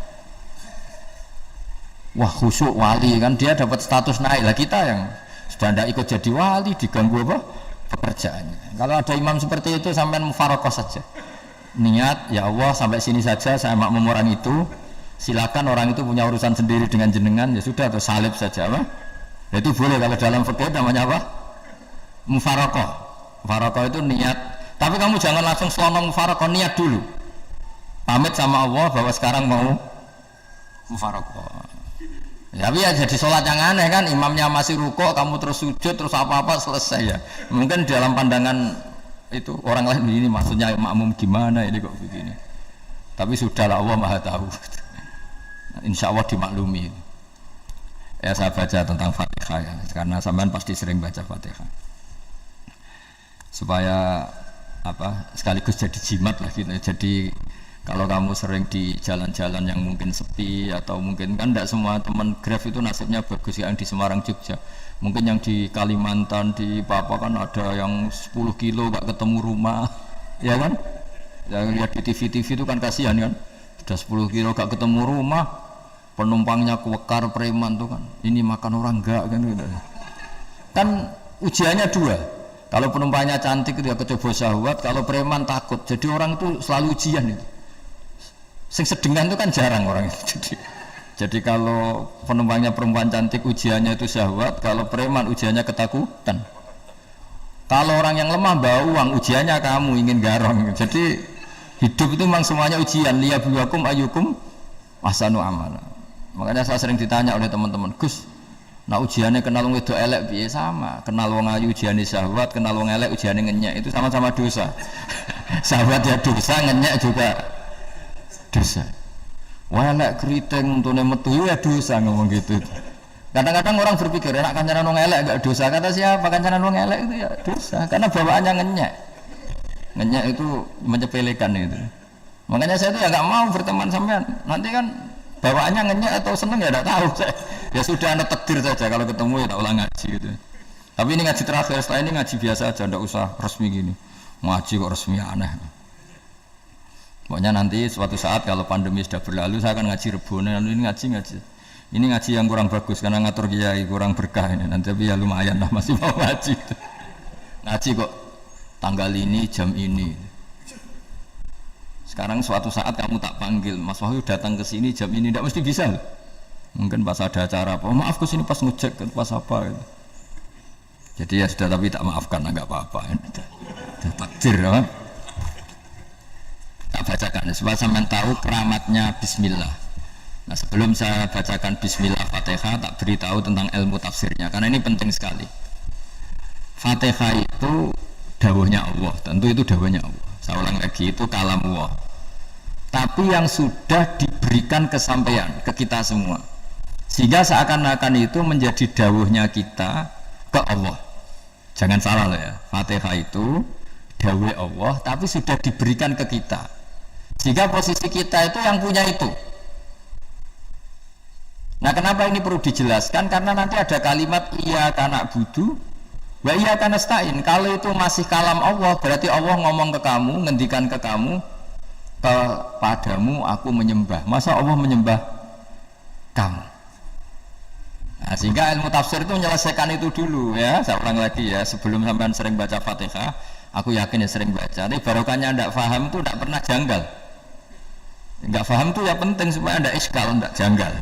wah khusyuk wali kan, dia dapat status naik lah. Kita yang sudah tidak ikut jadi wali diganggu pekerjaannya. Kalau ada imam seperti itu sampai mufarokoh saja, niat ya Allah sampai sini saja saya makmum orang itu, silakan orang itu punya urusan sendiri dengan jenengan, ya sudah, atau salib saja itu boleh. Kalau dalam fikih namanya apa? Mufarokoh. Mufarokoh itu niat, tapi kamu jangan langsung selonong mufarokoh, niat dulu pamit sama Allah bahwa sekarang mau mufarokoh. Tapi ya jadi sholat yang aneh kan, imamnya masih rukuk, kamu terus sujud, terus apa-apa selesai ya. Mungkin dalam pandangan itu orang lain ini maksudnya makmum gimana ini kok begini. Tapi sudahlah, Allah Maha tahu. Insya Allah dimaklumi. Ya saya baca tentang Fatihah ya, karena sampean pasti sering baca Fatihah. Supaya sekaligus jadi jimat lah gitu. Jadi kalau kamu sering di jalan-jalan yang mungkin sepi, atau mungkin kan tidak semua teman Grab itu nasibnya bagus, yang di Semarang Jogja, mungkin yang di Kalimantan di Papua kan ada yang 10 kilo gak ketemu rumah, ya kan? Yang lihat di TV-TV itu kan kasihan kan, sudah 10 kilo gak ketemu rumah, penumpangnya kuwekar preman tuh kan, ini makan orang enggak kan gitu. Kan ujiannya dua, kalau penumpangnya cantik itu ya kecoba syahwat, kalau preman takut. Jadi orang itu selalu ujian itu. Sing sedengan itu kan jarang orang itu. Jadi kalau penumpangnya perempuan cantik ujiannya itu syahwat, kalau preman ujiannya ketakutan. Kalau orang yang lemah bawa uang ujiannya kamu ingin garong. Jadi hidup itu memang semuanya ujian. Liyabluwakum ayyukum ahsanu amala. Makanya saya sering ditanya oleh teman-teman, Gus, nah ujiannya kenal wong wedok elek piye? Sama, kenal wong ayu ujiannya syahwat, kenal wong elek ujiannya ngenyek, itu sama-sama dosa. Syahwat ya dosa, ngenyek juga dosa. Wah elek keriting untune metu ya dosa ngomong gitu. Kadang-kadang orang berpikir enak kancanan wong elek enggak dosa. Kata siapa kancanan wong elek itu ya dosa karena bawaannya ngenyek. Ngenyek itu menyepelekan itu. Makanya saya itu ya nggak mau berteman sampean. Nanti kan bawaannya ngenyek atau seneng ya tidak tahu. Ya sudah anda takdir saja kalau ketemu ya tak ulang ngaji gitu. Tapi ini ngaji terakhir, setelah ini ngaji biasa aja, tidak usah resmi gini. Ngaji kok resmi aneh. Pokoknya nanti suatu saat kalau pandemi sudah berlalu saya akan ngaji Rebone, lalu ini ngaji. Ini ngaji yang kurang bagus karena ngatur kiai kurang berkah ini. Nanti tapi ya lumayan lah masih mau ngaji. Ngaji kok tanggal ini jam ini. Sekarang suatu saat kamu tak panggil, Mas Wahyu datang ke sini jam ini, tidak mesti bisa. Mungkin pas ada acara apa, maaf ke sini pas ngecek, pas apa. Gitu. Jadi ya sudah tapi tak maafkan, enggak apa-apa. Takdir, kan? Tak bacakan, supaya sampean tahu keramatnya Bismillah. Nah sebelum saya bacakan Bismillah Fatihah, tak beritahu tentang ilmu tafsirnya, karena ini penting sekali. Fatihah itu dawuhnya Allah, tentu itu dawuhnya Allah. Saya ulang lagi, itu kalam Allah. Tapi yang sudah diberikan kesampaian ke kita semua, sehingga seakan-akan itu menjadi dawuhnya kita ke Allah. Jangan salah loh ya, Fatihah itu dawuh Allah, tapi sudah diberikan ke kita, sehingga posisi kita itu yang punya itu. Nah kenapa ini perlu dijelaskan? Karena nanti ada kalimat iyyaka na'budu wa iyyaka nasta'in. Kalau itu masih kalam Allah, berarti Allah ngomong ke kamu, ngendikan ke kamu, kepadamu aku menyembah. Masa Allah menyembah kamu? Nah, sehingga ilmu tafsir itu menyelesaikan itu dulu ya. Saya ulang lagi ya, sebelum sampean sering baca Fatihah, aku yakin ya sering baca. Tapi barokahnya tidak paham itu tidak pernah janggal. Enggak paham itu ya penting supaya tidak iskal, tidak janggal.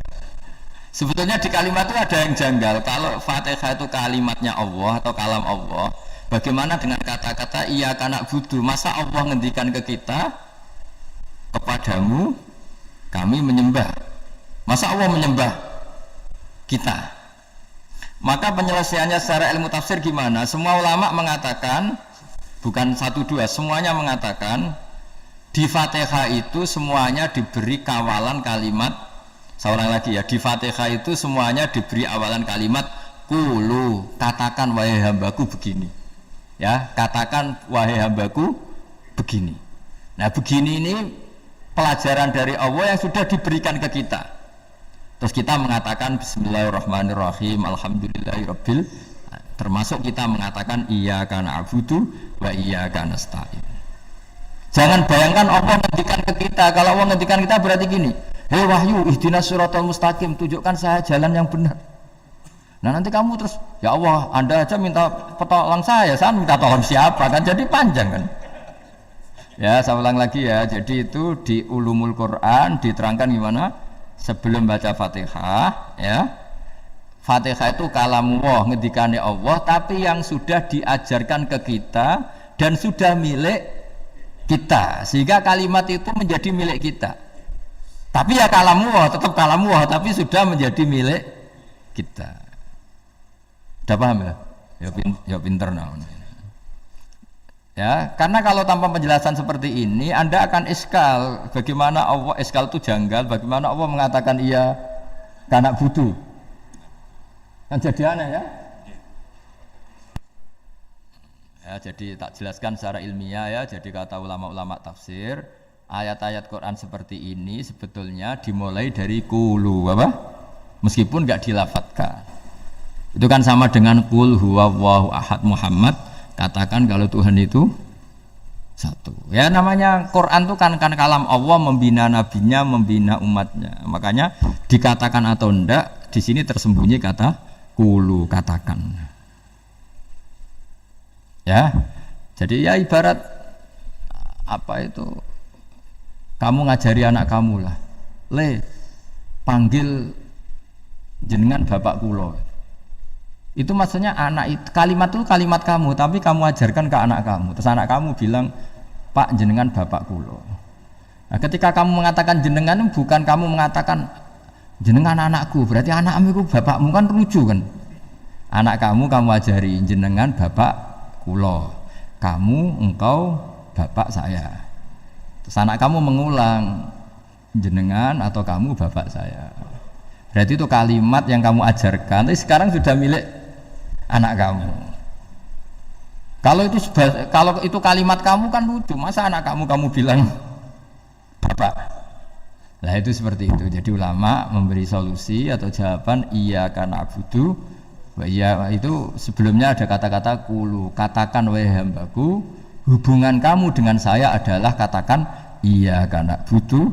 Sebetulnya di kalimat itu ada yang janggal. Kalau Fatihah itu kalimatnya Allah atau kalam Allah, bagaimana dengan kata-kata iyyaka na'budu? Masa Allah ngendikan ke kita, kepadamu kami menyembah? Masa Allah menyembah kita? Maka penyelesaiannya secara ilmu tafsir gimana? Semua ulama mengatakan, bukan satu dua, semuanya mengatakan di Fatihah itu semuanya diberi kawalan kalimat. Saya ulang lagi ya, di Fatihah itu semuanya diberi awalan kalimat qulu, katakan wahai hambaku begini. Ya, katakan wahai hambaku begini. Nah, begini ini pelajaran dari Allah yang sudah diberikan ke kita. Terus kita mengatakan bismillahirrahmanirrahim, alhamdulillahirabbil, termasuk kita mengatakan iyyaka na'budu wa iyyaka nasta'in. Jangan bayangkan Allah ngendikan ke kita. Kalau Allah ngendikan kita berarti gini, hei wahyu ihdinas siratal mustaqim, tunjukkan saya jalan yang benar. Nah nanti kamu terus, ya Allah Anda aja minta petolong saya minta tolong siapa, kan jadi panjang kan. Ya saya ulang lagi ya, jadi itu di ulumul Quran diterangkan gimana sebelum baca Fatihah ya. Fatihah itu kalamullah, ngendikane Allah, tapi yang sudah diajarkan ke kita dan sudah milik kita, sehingga kalimat itu menjadi milik kita. Tapi ya kalamullah, tetap kalamullah, tapi sudah menjadi milik kita. Udah paham ya? Ya pinter namanya. Ya, karena kalau tanpa penjelasan seperti ini, Anda akan iskal. Bagaimana Allah, iskal itu janggal, bagaimana Allah mengatakan iya karena butuh. Kan jadi aneh ya? Ya, jadi tak jelaskan secara ilmiah ya. Jadi kata ulama-ulama tafsir, ayat-ayat Quran seperti ini sebetulnya dimulai dari qulu, apa? Meskipun enggak dilafatkan. Itu kan sama dengan qul huwallahu ahad Muhammad, katakan kalau Tuhan itu satu. Ya namanya Quran itu kan kalam Allah, membina nabinya, membina umatnya. Makanya dikatakan atau enggak, di sini tersembunyi kata kulu, katakan. Ya. Jadi ya ibarat apa itu? Kamu ngajari anak kamu lah. Panggil jenengan bapak kulo. Itu maksudnya anak itu, kalimat itu kalimat kamu, tapi kamu ajarkan ke anak kamu. Terus anak kamu bilang, Pak jenengan bapak kulo. Nah, ketika kamu mengatakan jenengan, bukan kamu mengatakan jenengan anakku, berarti anakmu itu bapakmu, kan lucu kan? Anak kamu ajari jenengan bapak kulo, kamu engkau bapak saya. Terus anak kamu mengulang jenengan atau kamu bapak saya. Berarti itu kalimat yang kamu ajarkan, tapi sekarang sudah milik anak kamu. Kalau itu kalimat kamu kan lucu, masa anak kamu bilang bapak? Nah itu seperti itu. Jadi ulama memberi solusi atau jawaban iya karena abudu. Iya itu sebelumnya ada kata-kata kulu, katakan wahai hambaku, hubungan kamu dengan saya adalah katakan iya karena abudu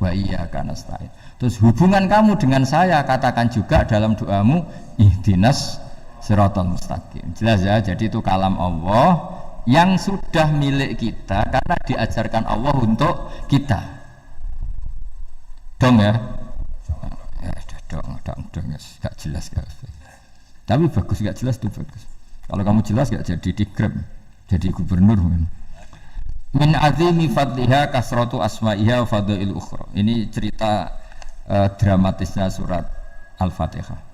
wa iya karena nasta'in. Terus hubungan kamu dengan saya katakan juga dalam doamu ihdinas siratal mustaqim. Jelas ya, jadi itu kalam Allah yang sudah milik kita karena diajarkan Allah untuk kita. Dong ya? Ya dong, gak jelas gak. Tapi bagus, gak jelas itu bagus. Kalau kamu jelas gak jadi digrab, jadi gubernur. Min azimi fadliha kasratu asma'iha wa fadail ukhra. Ini cerita dramatisnya surat Al-Fatihah.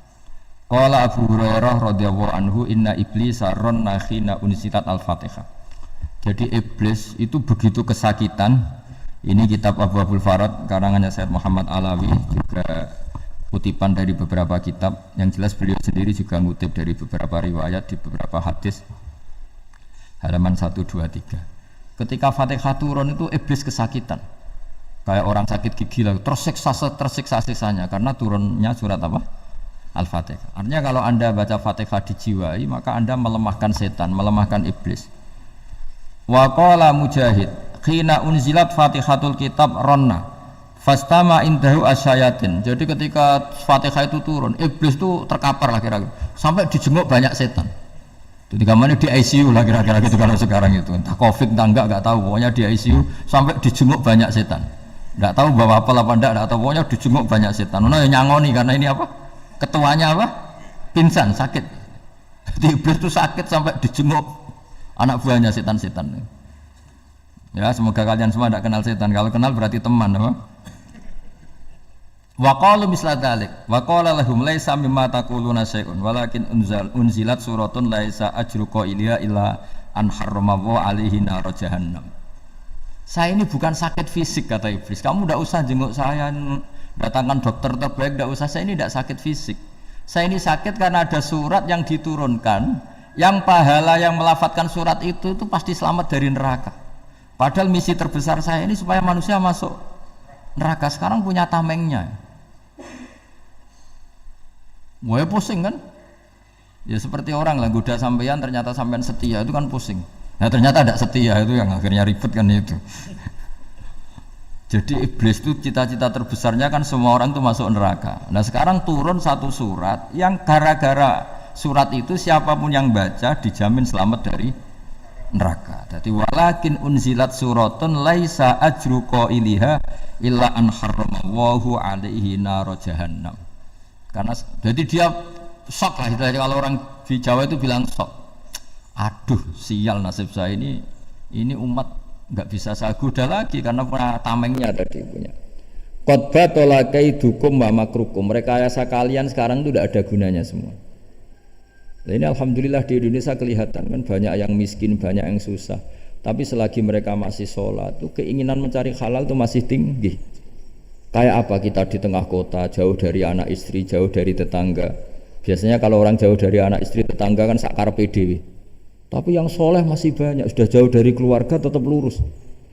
Qala Abu Hurairah radhiyallahu anhu inna iblisa ranna khina unsitat Al-Fatihah. Jadi iblis itu begitu kesakitan. Ini kitab Abu Abul Farad karangannya Sayyid Muhammad Alawi, juga kutipan dari beberapa kitab. Yang jelas beliau sendiri juga ngutip dari beberapa riwayat di beberapa hadis. Halaman 123. Ketika Fatihah turun itu iblis kesakitan. Kayak orang sakit gigi lah, tersiksa-siksanya karena turunnya surat apa? Al-Fatihah. Artinya kalau Anda baca Fatihah dijiwai, maka Anda melemahkan setan, melemahkan iblis. Wa qala Mujahid, khina unzilat Fatihatul kitab ronna fastama indahu asyayatin. Jadi ketika Fatihah itu turun, iblis itu terkapar lah kira-kira. Sampai dijenguk banyak setan. Jadi kamarnya di ICU lah kira-kira gitu kalau sekarang itu. Entah Covid entah enggak tahu, pokoknya di ICU sampai dijenguk banyak setan. Enggak tahu bawa apa enggak tahu, pokoknya dijenguk banyak setan. Ono yang nyangoni karena ini apa? Ketuanya apa? Pingsan, sakit. Jadi iblis itu sakit sampai dijenguk anak buahnya setan-setan. Ya, semoga kalian semua tidak kenal setan. Kalau kenal berarti teman, apa? Wa qalu misla dzalik. Wa qala lahum laisa mimma taquluna syai'un walakin unzilat suratun laisa ajru qailiha illa an harrama alaihi nar jahannam. Saya ini bukan sakit fisik kata iblis. Kamu tidak usah jenguk saya, datangkan dokter terbaik, tidak usah. Saya ini tidak sakit fisik. Saya ini sakit karena ada surat yang diturunkan, yang pahala yang melafadzkan surat itu pasti selamat dari neraka. Padahal misi terbesar saya ini supaya manusia masuk neraka. Sekarang punya tamengnya. Wah pusing kan? Ya seperti orang lah goda sampean, ternyata sampean setia, itu kan pusing. Nah ternyata tidak setia, itu yang akhirnya ribet kan itu. Jadi iblis itu cita-cita terbesarnya kan semua orang itu masuk neraka. Nah sekarang turun satu surat yang gara-gara surat itu siapapun yang baca dijamin selamat dari neraka. Jadi walakin unzilat suratun laisa ajru qailiha illa an harramallahu alaihi nar jahannam. Karena jadi dia shock lah, kalau orang di Jawa itu bilang shock. Aduh sial nasib saya ini umat nggak bisa saya goda lagi karena tamengnya ada di punya. Qad tolakaidukum wa makrukum. Rekayasa kalian sekarang itu tidak ada gunanya semua. Nah, ini alhamdulillah di Indonesia kelihatan kan banyak yang miskin, banyak yang susah. Tapi selagi mereka masih sholat, tuh keinginan mencari halal itu masih tinggi. Kayak apa kita di tengah kota, jauh dari anak istri, jauh dari tetangga. Biasanya kalau orang jauh dari anak istri tetangga kan sakar PDW. Tapi yang soleh masih banyak, sudah jauh dari keluarga tetap lurus.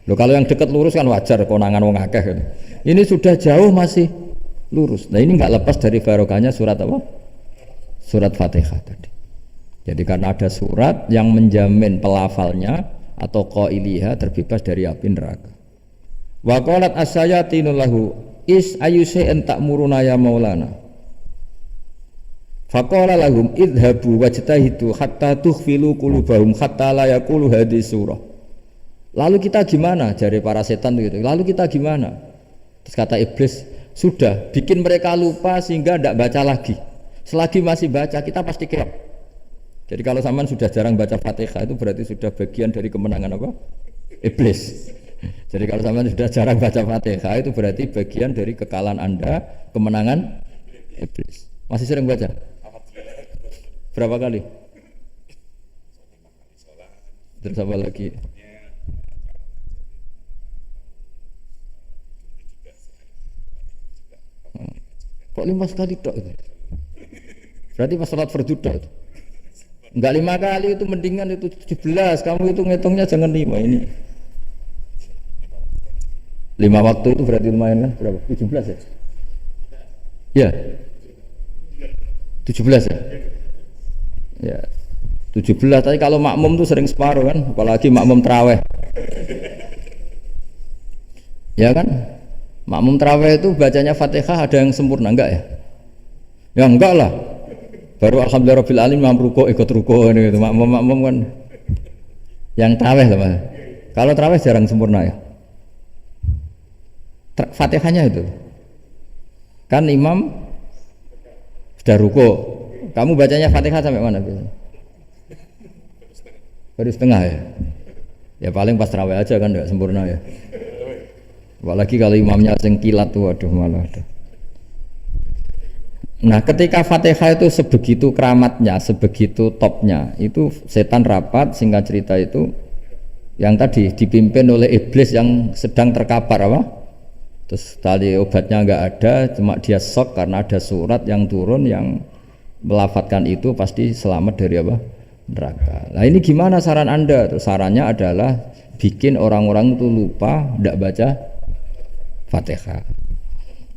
Loh kalau yang dekat lurus kan wajar, konangan wong akeh. Ini sudah jauh masih lurus. Nah ini nggak lepas dari barokahnya surat apa? Surat Fatihah tadi. Jadi karena ada surat yang menjamin pelafalnya atau qailiha terbebas dari api neraka. Wa qalat as-sayatinu lahu is ayyushay'in ta'muruna ya maulana. Faqala lahum idhabu wajtahidu hatta tukhfilu qulubahum hatta la yaqulu hadhihi surah. Lalu kita gimana? Jari para setan gitu. Lalu kita gimana? Terus kata iblis, sudah bikin mereka lupa sehingga tidak baca lagi. Selagi masih baca kita pasti kelak. Jadi kalau sampean sudah jarang baca Fatihah itu berarti sudah bagian dari kemenangan apa? Iblis. Jadi kalau sampean sudah jarang baca Fatihah itu berarti bagian dari kekalahan Anda, kemenangan iblis. Masih sering baca? Berapa kali? Terus apa lagi? Kok 5 kali tok itu? Berarti pas salat fardu tok itu. Enggak 5 kali itu mendingan itu 17. Kamu itu ngitungnya jangan 5 ini. 5 waktu itu berarti lumayan kan? Berapa? 17 ya? Ya. 17 ya? Ya. 17 tapi kalau makmum tuh sering separuh kan, apalagi makmum tarawih. Ya kan? Makmum tarawih itu bacanya Fatihah ada yang sempurna enggak ya? Ya enggak lah. Baru alhamdulillahirabbil alamin mampu ruko ikut ruko gitu. Makmum kan yang tarawih lah Mas. Kalau tarawih jarang sempurna ya. Fatihahnya itu. Kan imam sudah ruko. Kamu bacanya Fatihah sampai mana biasanya? Baru setengah ya. Ya paling pas tarawih aja kan enggak sempurna ya. Apalagi kalau imamnya sing kilat tuh waduh malah ada. Nah ketika Fatihah itu sebegitu keramatnya, sebegitu topnya, itu setan rapat, singkat cerita itu yang tadi dipimpin oleh iblis yang sedang terkapar apa? Terus tali obatnya nggak ada, cuma dia shock karena ada surat yang turun yang melafatkan itu pasti selamat dari apa? Neraka. Nah ini gimana saran Anda? Terus sarannya adalah bikin orang-orang itu lupa, tidak baca Fatihah.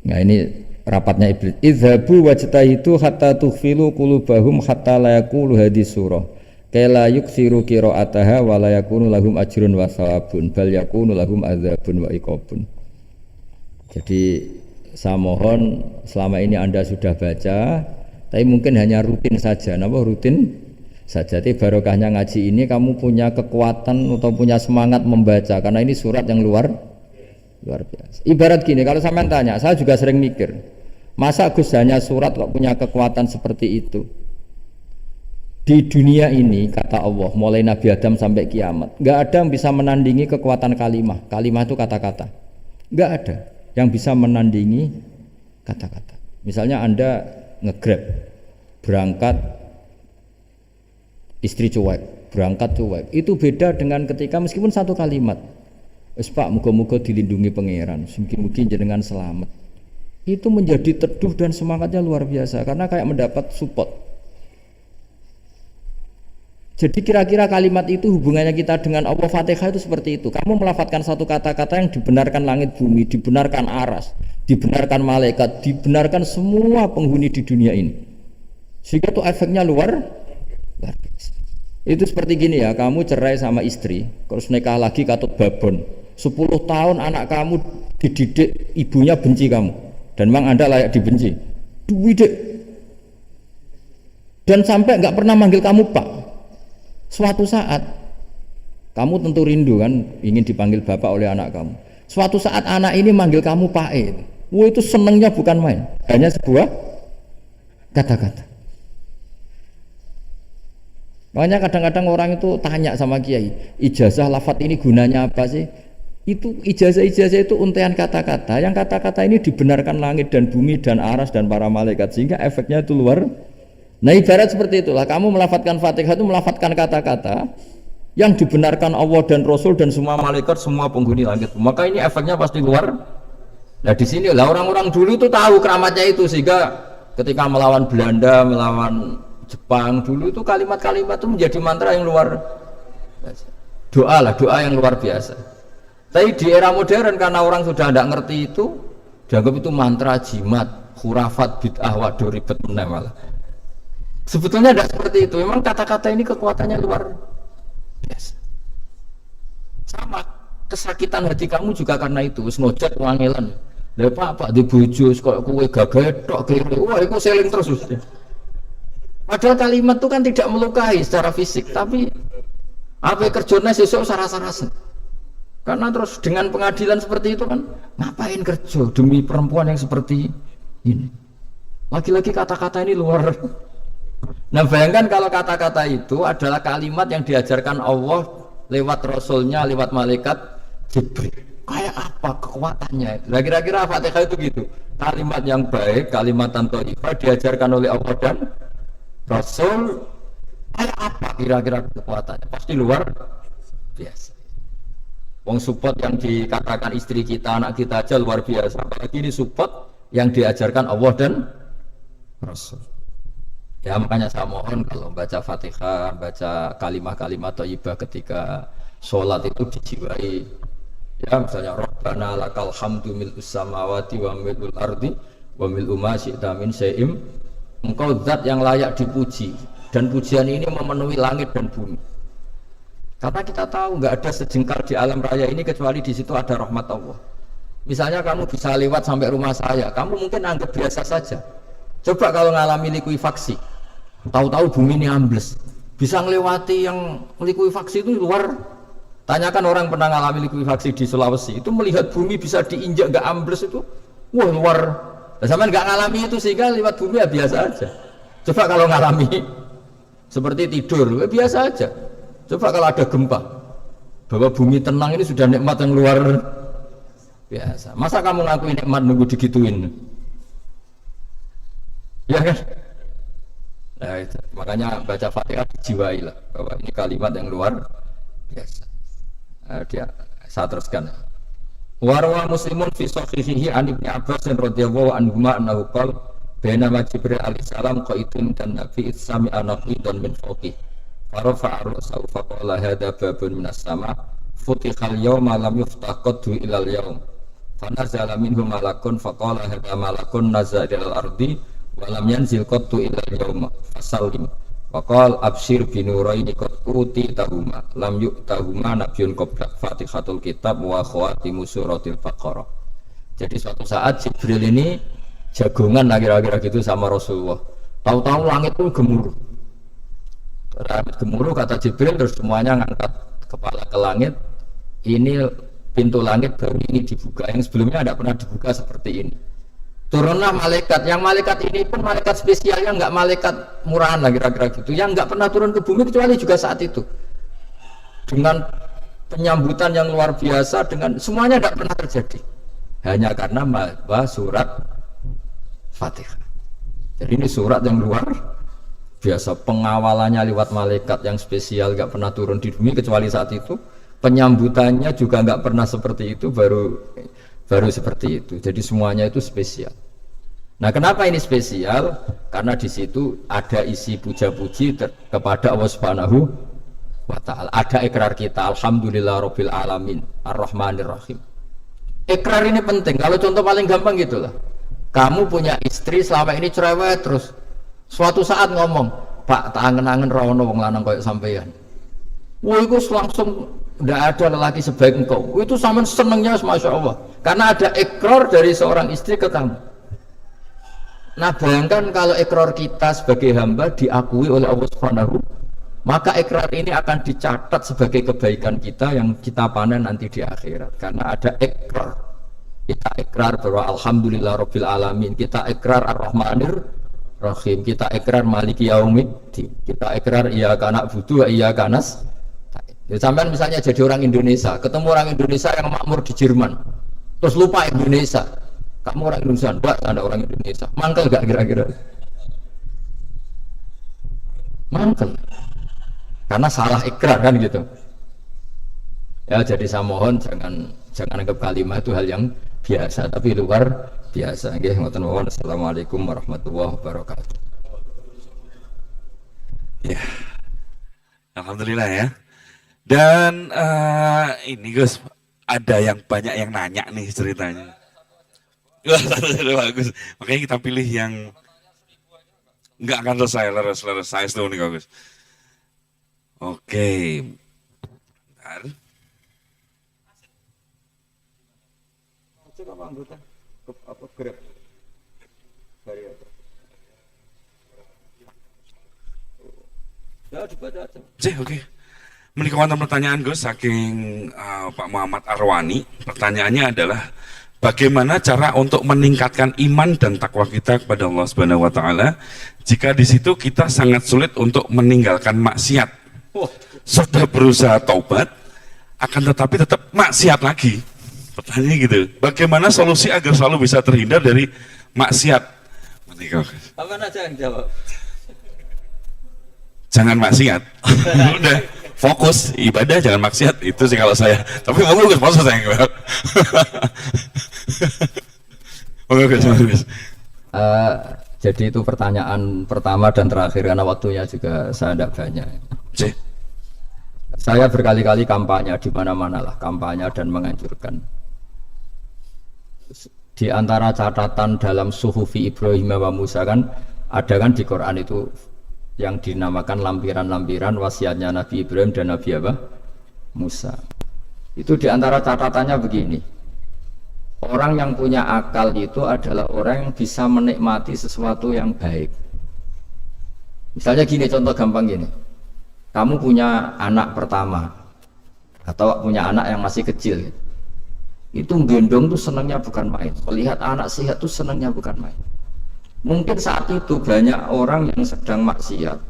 Nah ini rapatnya iblis. Idhabu wajtahidu hatta tukhfilu qulubahum hatta la yaqulu hadhihi surah. Kala yuksiru qira'ataha wa la yakunu lahum ajrun wa thawabun bal yakunu lahum adzabun wa iqabun. Jadi saya mohon selama ini Anda sudah baca, tapi mungkin hanya rutin saja. Napa rutin saja? Tapi barokahnya ngaji ini kamu punya kekuatan atau punya semangat membaca karena ini surat yang luar biasa. Ibarat gini, kalau sampean tanya, saya juga sering mikir, masa Gus hanya surat kok punya kekuatan seperti itu? Di dunia ini kata Allah, mulai Nabi Adam sampai kiamat, nggak ada yang bisa menandingi kekuatan kalimah. Kalimah itu kata-kata. Nggak ada yang bisa menandingi kata-kata. Misalnya Anda nge-grab, berangkat istri cuek, berangkat cuek. Itu beda dengan ketika meskipun satu kalimat. Wes Pak, muga-muga dilindungi pangeran, mungkin jenengan selamat. Itu menjadi teduh dan semangatnya luar biasa karena kayak mendapat support. Jadi kira-kira kalimat itu hubungannya kita dengan Allah, Fatihah itu seperti itu. Kamu melafadzkan satu kata-kata yang dibenarkan langit bumi, dibenarkan aras, dibenarkan malaikat, dibenarkan semua penghuni di dunia ini. Sehingga itu efeknya luar biasa. Itu seperti gini ya, kamu cerai sama istri, terus nikah lagi katut babon. 10 tahun anak kamu dididik, ibunya benci kamu dan memang Anda layak dibenci. Dididik dan sampai nggak pernah manggil kamu Pak. Suatu saat kamu tentu rindu kan ingin dipanggil Bapak oleh anak kamu. Suatu saat anak ini manggil kamu Pak itu. Wah itu senengnya bukan main. Hanya sebuah kata-kata. Makanya kadang-kadang orang itu tanya sama kiai, ijazah lafadz ini gunanya apa sih? Itu ijazah-ijazah itu untaian kata-kata. Yang kata-kata ini dibenarkan langit dan bumi dan aras dan para malaikat sehingga efeknya itu luar. Nah ibarat seperti itulah. Kamu melafadzkan Fatihah itu melafadzkan kata-kata yang dibenarkan Allah dan Rasul dan semua malaikat, semua penghuni langit. Maka ini efeknya pasti luar. Nah di sini lah orang-orang dulu itu tahu keramatnya itu sehingga ketika melawan Belanda, melawan Jepang dulu itu kalimat-kalimat itu menjadi mantra yang luar biasa. Doa yang luar biasa. Tapi di era modern karena orang sudah tidak ngerti itu, dianggap itu mantra, jimat, khurafat, bid'ah, waduh ribet meneh malah. Sebetulnya tidak seperti itu. Memang kata-kata ini kekuatannya luar biasa. Sama kesakitan hati kamu juga karena itu. Wis ngojek wangelan. Lah Pak di bojo kok kowe gagah tok kere. Wah, iku seling terus. Padahal kalimat itu kan tidak melukai secara fisik, tapi apa kerjanya sesuk sarasa-rasa. Karena terus dengan pengadilan seperti itu kan ngapain kerja demi perempuan yang seperti ini. Lagi-lagi kata-kata ini luar. Nah bayangkan kalau kata-kata itu adalah kalimat yang diajarkan Allah lewat Rasulnya, lewat malaikat Jibril. Kayak apa kekuatannya? Kira-kira Fatihah itu gitu. Kalimat yang baik, kalimat thayyibah diajarkan oleh Allah dan Rasul. Kayak apa kira-kira kekuatannya? Pasti luar biasa. Wong support yang dikatakan istri kita, anak kita aja luar biasa. Apalagi ini support yang diajarkan Allah dan Rasul. Ya makanya saya mohon kalau baca Fatihah, baca kalimat-kalimat thayyibah ketika sholat itu dijiwai. Ya misalnya Rabbana lakal hamdu mil'us samawati wa mil'ul ardi wa mil'u ma syi'ta min syai'im. Engkau zat yang layak dipuji dan pujian ini memenuhi langit dan bumi. Karena kita tahu nggak ada sejengkal di alam raya ini kecuali di situ ada rahmat Allah. Misalnya kamu bisa lewat sampai rumah saya, kamu mungkin anggap biasa saja. Coba kalau ngalami likuifaksi, tahu-tahu bumi ini ambles, bisa ngelewati yang likuifaksi itu luar. Tanyakan orang pernah ngalami likuifaksi di Sulawesi, itu melihat bumi bisa diinjak nggak ambles itu, wah luar. Nah, sampai nggak ngalami itu sehingga lewat bumi ya biasa aja. Coba kalau ngalami seperti tidur, ya biasa aja. Coba kalau ada gempa, bahwa bumi tenang ini sudah nikmat yang luar biasa. Masa kamu ngakuin nikmat nunggu digituin? Ya kan? Nah, itu. Makanya baca Fatihah dijiwai lah bahwa ini kalimat yang luar biasa. Nah, saya teruskan. Warwa muslimun fi sahihihi an Ibnu Abbas radhiyallahu anhuma annahu qala bainama Jibril alaihi salam qaitun dan Nabi sami anaqidan min fawqi farafa'a ra'sahu faqala hadza babun minas sama futihal yawma lam yuftah qaddu ilal yawm fanazala minhu malakun faqala hadza malakun nazala ilal ardi wa lam yanzil qaddu ilal yawma fasallim faqala abshir binuraini qad utitahuma lam yu'tahuma nabiyyun qabla fatihatul kitab wa khawatimu suratil baqarah. Jadi suatu saat Jibril ini jagongan kira-kira gitu sama Rasulullah, tahu-tahu langit pun gemuruh. Langit gemuruh kata Jibril, terus semuanya ngangkat kepala ke langit. Ini pintu langit baru ini dibuka, yang sebelumnya tidak pernah dibuka seperti ini. Turunlah malaikat, yang malaikat ini pun malaikat spesialnya nggak malaikat murahan lah kira-kira gitu, yang nggak pernah turun ke bumi kecuali juga saat itu. Dengan penyambutan yang luar biasa, dengan semuanya tidak pernah terjadi, hanya karena surat Fatihah. Jadi ini surat yang luar biasa, pengawalannya lewat malaikat yang spesial, nggak pernah turun di bumi kecuali saat itu. Penyambutannya juga nggak pernah seperti itu, baru seperti itu. Jadi semuanya itu spesial. Nah, kenapa ini spesial? Karena di situ ada isi puja-puji kepada Allah Subhanahu wa ta'ala. Ada ikrar kita, alhamdulillahirabbil alamin, arrahmanir rahim. Ikrar ini penting. Kalau contoh paling gampang gitulah. Kamu punya istri selama ini cerewet terus. Suatu saat ngomong, "Pak, tak angen-angen ra ono wong lanang koyo sampeyan." Wah, itu langsung tidak ada lelaki sebaik engkau. Itu sama senengnya, masya Allah. Karena ada ikrar dari seorang istri ke kamu. Nah, bayangkan kalau ikrar kita sebagai hamba diakui oleh Allah Subhanahu, maka ikrar ini akan dicatat sebagai kebaikan kita yang kita panen nanti di akhirat. Karena ada ikrar. Kita ikrar bahwa alhamdulillahirabbil alamin. Kita ikrar ar-rahmanir rahim. Kita ikrar maliki yaumiddin. Kita ikrar iyyaka na'budu wa iyyaka nasta'in. Ya, sampean misalnya jadi orang Indonesia, ketemu orang Indonesia yang makmur di Jerman, terus lupa Indonesia. Kamu orang Indonesia, enggak ada orang Indonesia. Mangkel gak kira-kira? Mangkel. Karena salah ikrar kan gitu. Ya, jadi saya mohon jangan anggap kalimat itu hal yang biasa, tapi luar biasa. Nggih, ngoten mawon. Assalamualaikum warahmatullahi wabarakatuh. Ya. Alhamdulillah ya. Dan ini Gus, ada yang banyak yang nanya nih ceritanya. Wah, satu bagus. Makanya kita pilih yang nggak akan selesai dulu nih Gus. Oke. Bentar. Cek apa anggota? Apa Grab? Variator. Ya dibaca aja. Cek, oke. Menikah wonten pertanyaan Gus saking Pak Muhammad Arwani. Pertanyaannya adalah bagaimana cara untuk meningkatkan iman dan takwa kita kepada Allah Subhanahu wa taala jika di situ kita sangat sulit untuk meninggalkan maksiat. Sudah berusaha taubat akan tetapi tetap maksiat lagi. Pertanyaannya gitu. Bagaimana solusi agar selalu bisa terhindar dari maksiat? Menikah. Apa aja yang jawab? Jangan maksiat. Udah fokus ibadah, jangan maksiat. Itu sih kalau saya. Tapi bagus saya. Bagus. Jadi itu pertanyaan pertama dan terakhir karena waktunya juga saya tidak banyak. Saya berkali-kali kampanye di mana-mana lah, kampanye dan menganjurkan. Di antara catatan dalam Suhufi Ibrahim wa Musa kan ada kan di Quran itu yang dinamakan lampiran-lampiran wasiatnya Nabi Ibrahim dan Nabi Musa. Itu diantara catatannya begini, orang yang punya akal itu adalah orang yang bisa menikmati sesuatu yang baik. Misalnya gini, contoh gampang gini, kamu punya anak pertama atau punya anak yang masih kecil, itu gendong tuh senangnya bukan main, melihat anak sehat tuh senangnya bukan main. Mungkin saat itu banyak orang yang sedang maksiat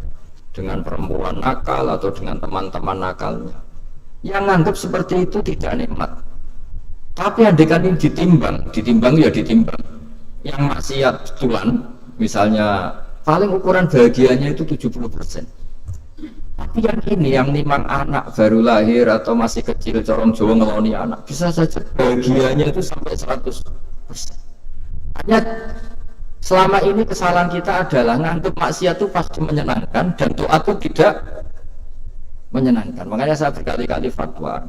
dengan perempuan nakal atau dengan teman-teman nakalnya yang anggap seperti itu tidak nikmat. Tapi andaikan ini ditimbang ya ditimbang. Yang maksiat betulan, misalnya paling ukuran bahagianya itu 70%. Tapi yang ini, yang nimang anak baru lahir atau masih kecil, corong Jawa ngeloni anak, bisa saja bahagianya itu sampai 100%. Hanya selama ini kesalahan kita adalah nganggap maksiat itu pasti menyenangkan dan taat itu tidak menyenangkan. Makanya saya berkali-kali fatwa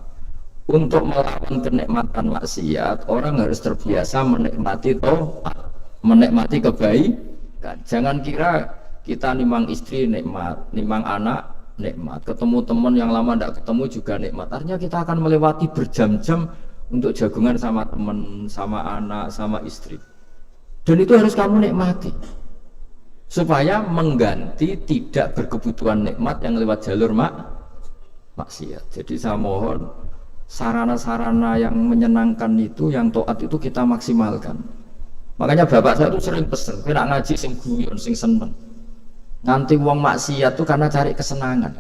untuk melawan kenikmatan maksiat, orang harus terbiasa menikmati taat, menikmati kebaikan. Jangan kira kita nimang istri nikmat, nimang anak nikmat, ketemu teman yang lama tidak ketemu juga nikmat. Artinya kita akan melewati berjam-jam untuk jagungan sama teman, sama anak, sama istri. Dan itu harus kamu nikmati supaya mengganti tidak berkebutuhan nikmat yang lewat jalur maksiat. Jadi saya mohon sarana-sarana yang menyenangkan itu, yang taat itu kita maksimalkan. Makanya bapak saya itu sering pesen, kena ngaji sing guyon, sing seneng. Nanti uang maksiat itu karena cari kesenangan.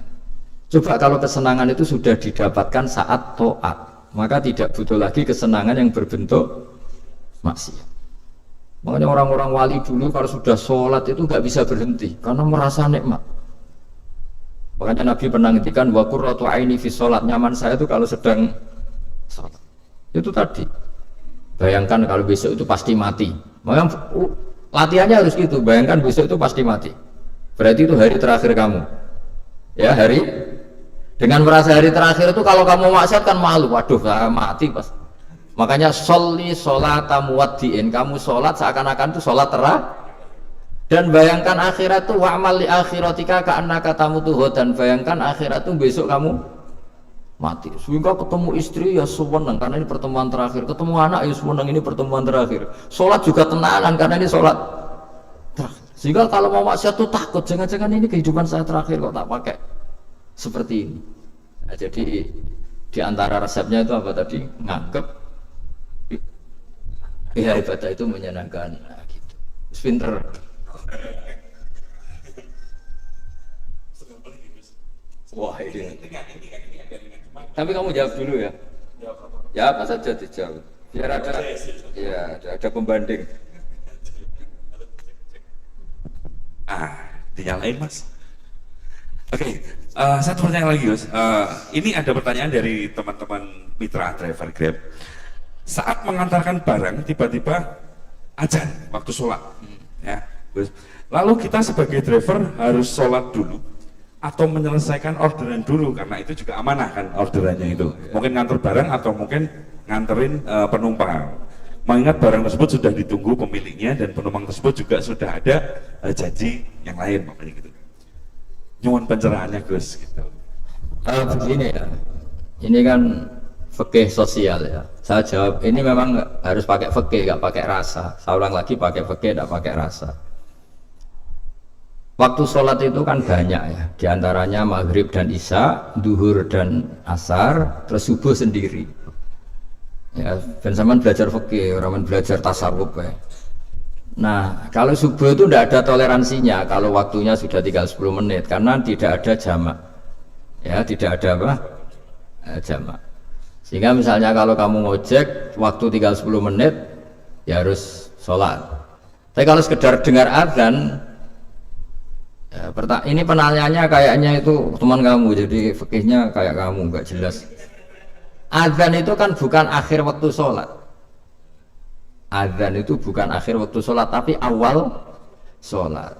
Coba kalau kesenangan itu sudah didapatkan saat taat, maka tidak butuh lagi kesenangan yang berbentuk maksiat. Makanya orang-orang wali dulu kalau sudah sholat itu nggak bisa berhenti karena merasa nikmat. Makanya Nabi pernah ngintikan wa qurratu aini fi sholat, nyaman saya itu kalau sedang sholat. Itu tadi. Bayangkan kalau besok itu pasti mati. Makanya latihannya harus gitu. Bayangkan besok itu pasti mati. Berarti itu hari terakhir kamu. Ya, hari dengan merasa hari terakhir itu kalau kamu maksiat kan malu. Waduh, saya mati pas. Makanya sholli sholata muwaddiin, kamu sholat seakan-akan itu sholat terakhir. Dan bayangkan akhirat itu wa'mal li akhiratika ka'annaka tamutu, dan bayangkan akhirat itu besok kamu mati. Sehingga ketemu istri ya seneng karena ini pertemuan terakhir, ketemu anak ya seneng ini pertemuan terakhir. Sholat juga tenanan karena ini sholat terakhir. Sehingga kalau mau maksiat tuh takut, jangan-jangan ini kehidupan saya terakhir kok tak pakai seperti ini. Nah, jadi di antara resepnya itu apa tadi? Nganggep ya ibadah itu menyenangkan. Nah, gitu. Pinter. Wah ini. Tapi kamu jawab dulu ya. Ya apa saja dijawab. Biar ada, ya ada pembanding. Dinyalain mas. Oke, satu pertanyaan lagi Gus. Ini ada pertanyaan dari teman-teman mitra driver Grab. Saat mengantarkan barang tiba-tiba azan waktu sholat, ya, Gus. Lalu kita sebagai driver harus sholat dulu atau menyelesaikan orderan dulu karena itu juga amanah kan orderannya itu. Mungkin nganter barang atau mungkin nganterin penumpang. Mengingat barang tersebut sudah ditunggu pemiliknya dan penumpang tersebut juga sudah ada janji yang lain, makanya gitu. Nyuwun pencerahannya Gus. Gitu. Begini ya, ini kan fikih sosial ya. Saya jawab ini memang harus pakai fikih, nggak pakai rasa. Saya ulang lagi, pakai fikih, nggak pakai rasa. Waktu sholat itu kan banyak ya, diantaranya maghrib dan isya, duhur dan asar, terus subuh sendiri. Ya, dan zaman belajar fikih, orang belajar tasawuf ya. Nah, kalau subuh itu tidak ada toleransinya kalau waktunya sudah tinggal 10 menit karena tidak ada jamak. Ya, tidak ada apa? Jamak. Sehingga misalnya kalau kamu ngojek waktu tinggal 10 menit ya harus sholat. Tapi kalau sekedar dengar adzan ya, ini penanyanya kayaknya itu teman kamu, jadi fikihnya kayak kamu nggak jelas. Adzan itu kan bukan akhir waktu sholat. Adzan itu bukan akhir waktu sholat, tapi awal sholat.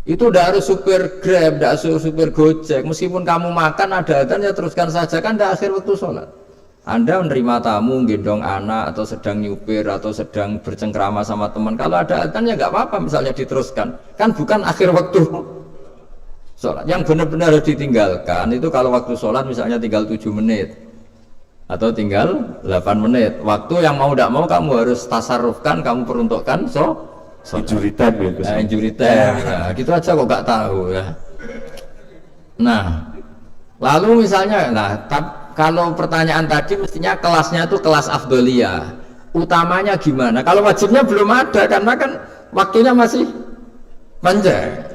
Itu udah harus supir Grab, udah harus supir Gojek. Meskipun kamu makan ada adzan ya teruskan saja, kan udah akhir waktu sholat. Anda menerima tamu, gendong anak, atau sedang nyupir, atau sedang bercengkrama sama teman. Kalau ada adzan ya nggak apa-apa, misalnya diteruskan. Kan bukan akhir waktu sholat. Yang benar-benar harus ditinggalkan itu kalau waktu sholat misalnya tinggal 7 menit. Atau tinggal 8 menit. Waktu yang mau tidak mau kamu harus tasarrufkan, kamu peruntukkan injury time ya. Nah, injury time. Nah, gitu aja kok nggak tahu ya. Nah, lalu misalnya, kalau pertanyaan tadi mestinya kelasnya itu kelas afdoliyah. Utamanya gimana? Kalau wajibnya belum ada karena kan waktunya masih panjang.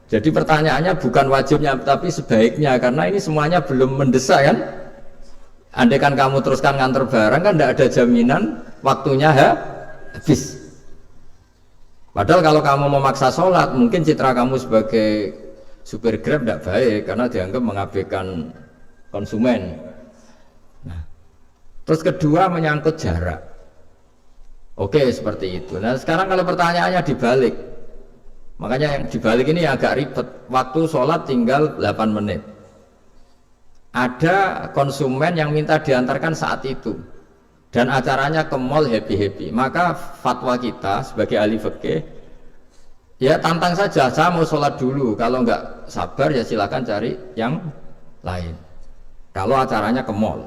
Jadi pertanyaannya bukan wajibnya tapi sebaiknya karena ini semuanya belum mendesak kan? Andai kan kamu teruskan nganter barang kan tidak ada jaminan waktunya habis. Padahal kalau kamu memaksa sholat mungkin citra kamu sebagai supir Grab tidak baik karena dianggap mengabaikan konsumen. Nah, terus kedua menyangkut jarak. Oke seperti itu. Nah sekarang kalau pertanyaannya dibalik, makanya yang dibalik ini agak ribet. Waktu sholat tinggal 8 menit. Ada konsumen yang minta diantarkan saat itu dan acaranya ke mall happy-happy, maka fatwa kita sebagai ahli fikih ya tantang saja, saya mau sholat dulu, kalau nggak sabar ya silakan cari yang lain kalau acaranya ke mall.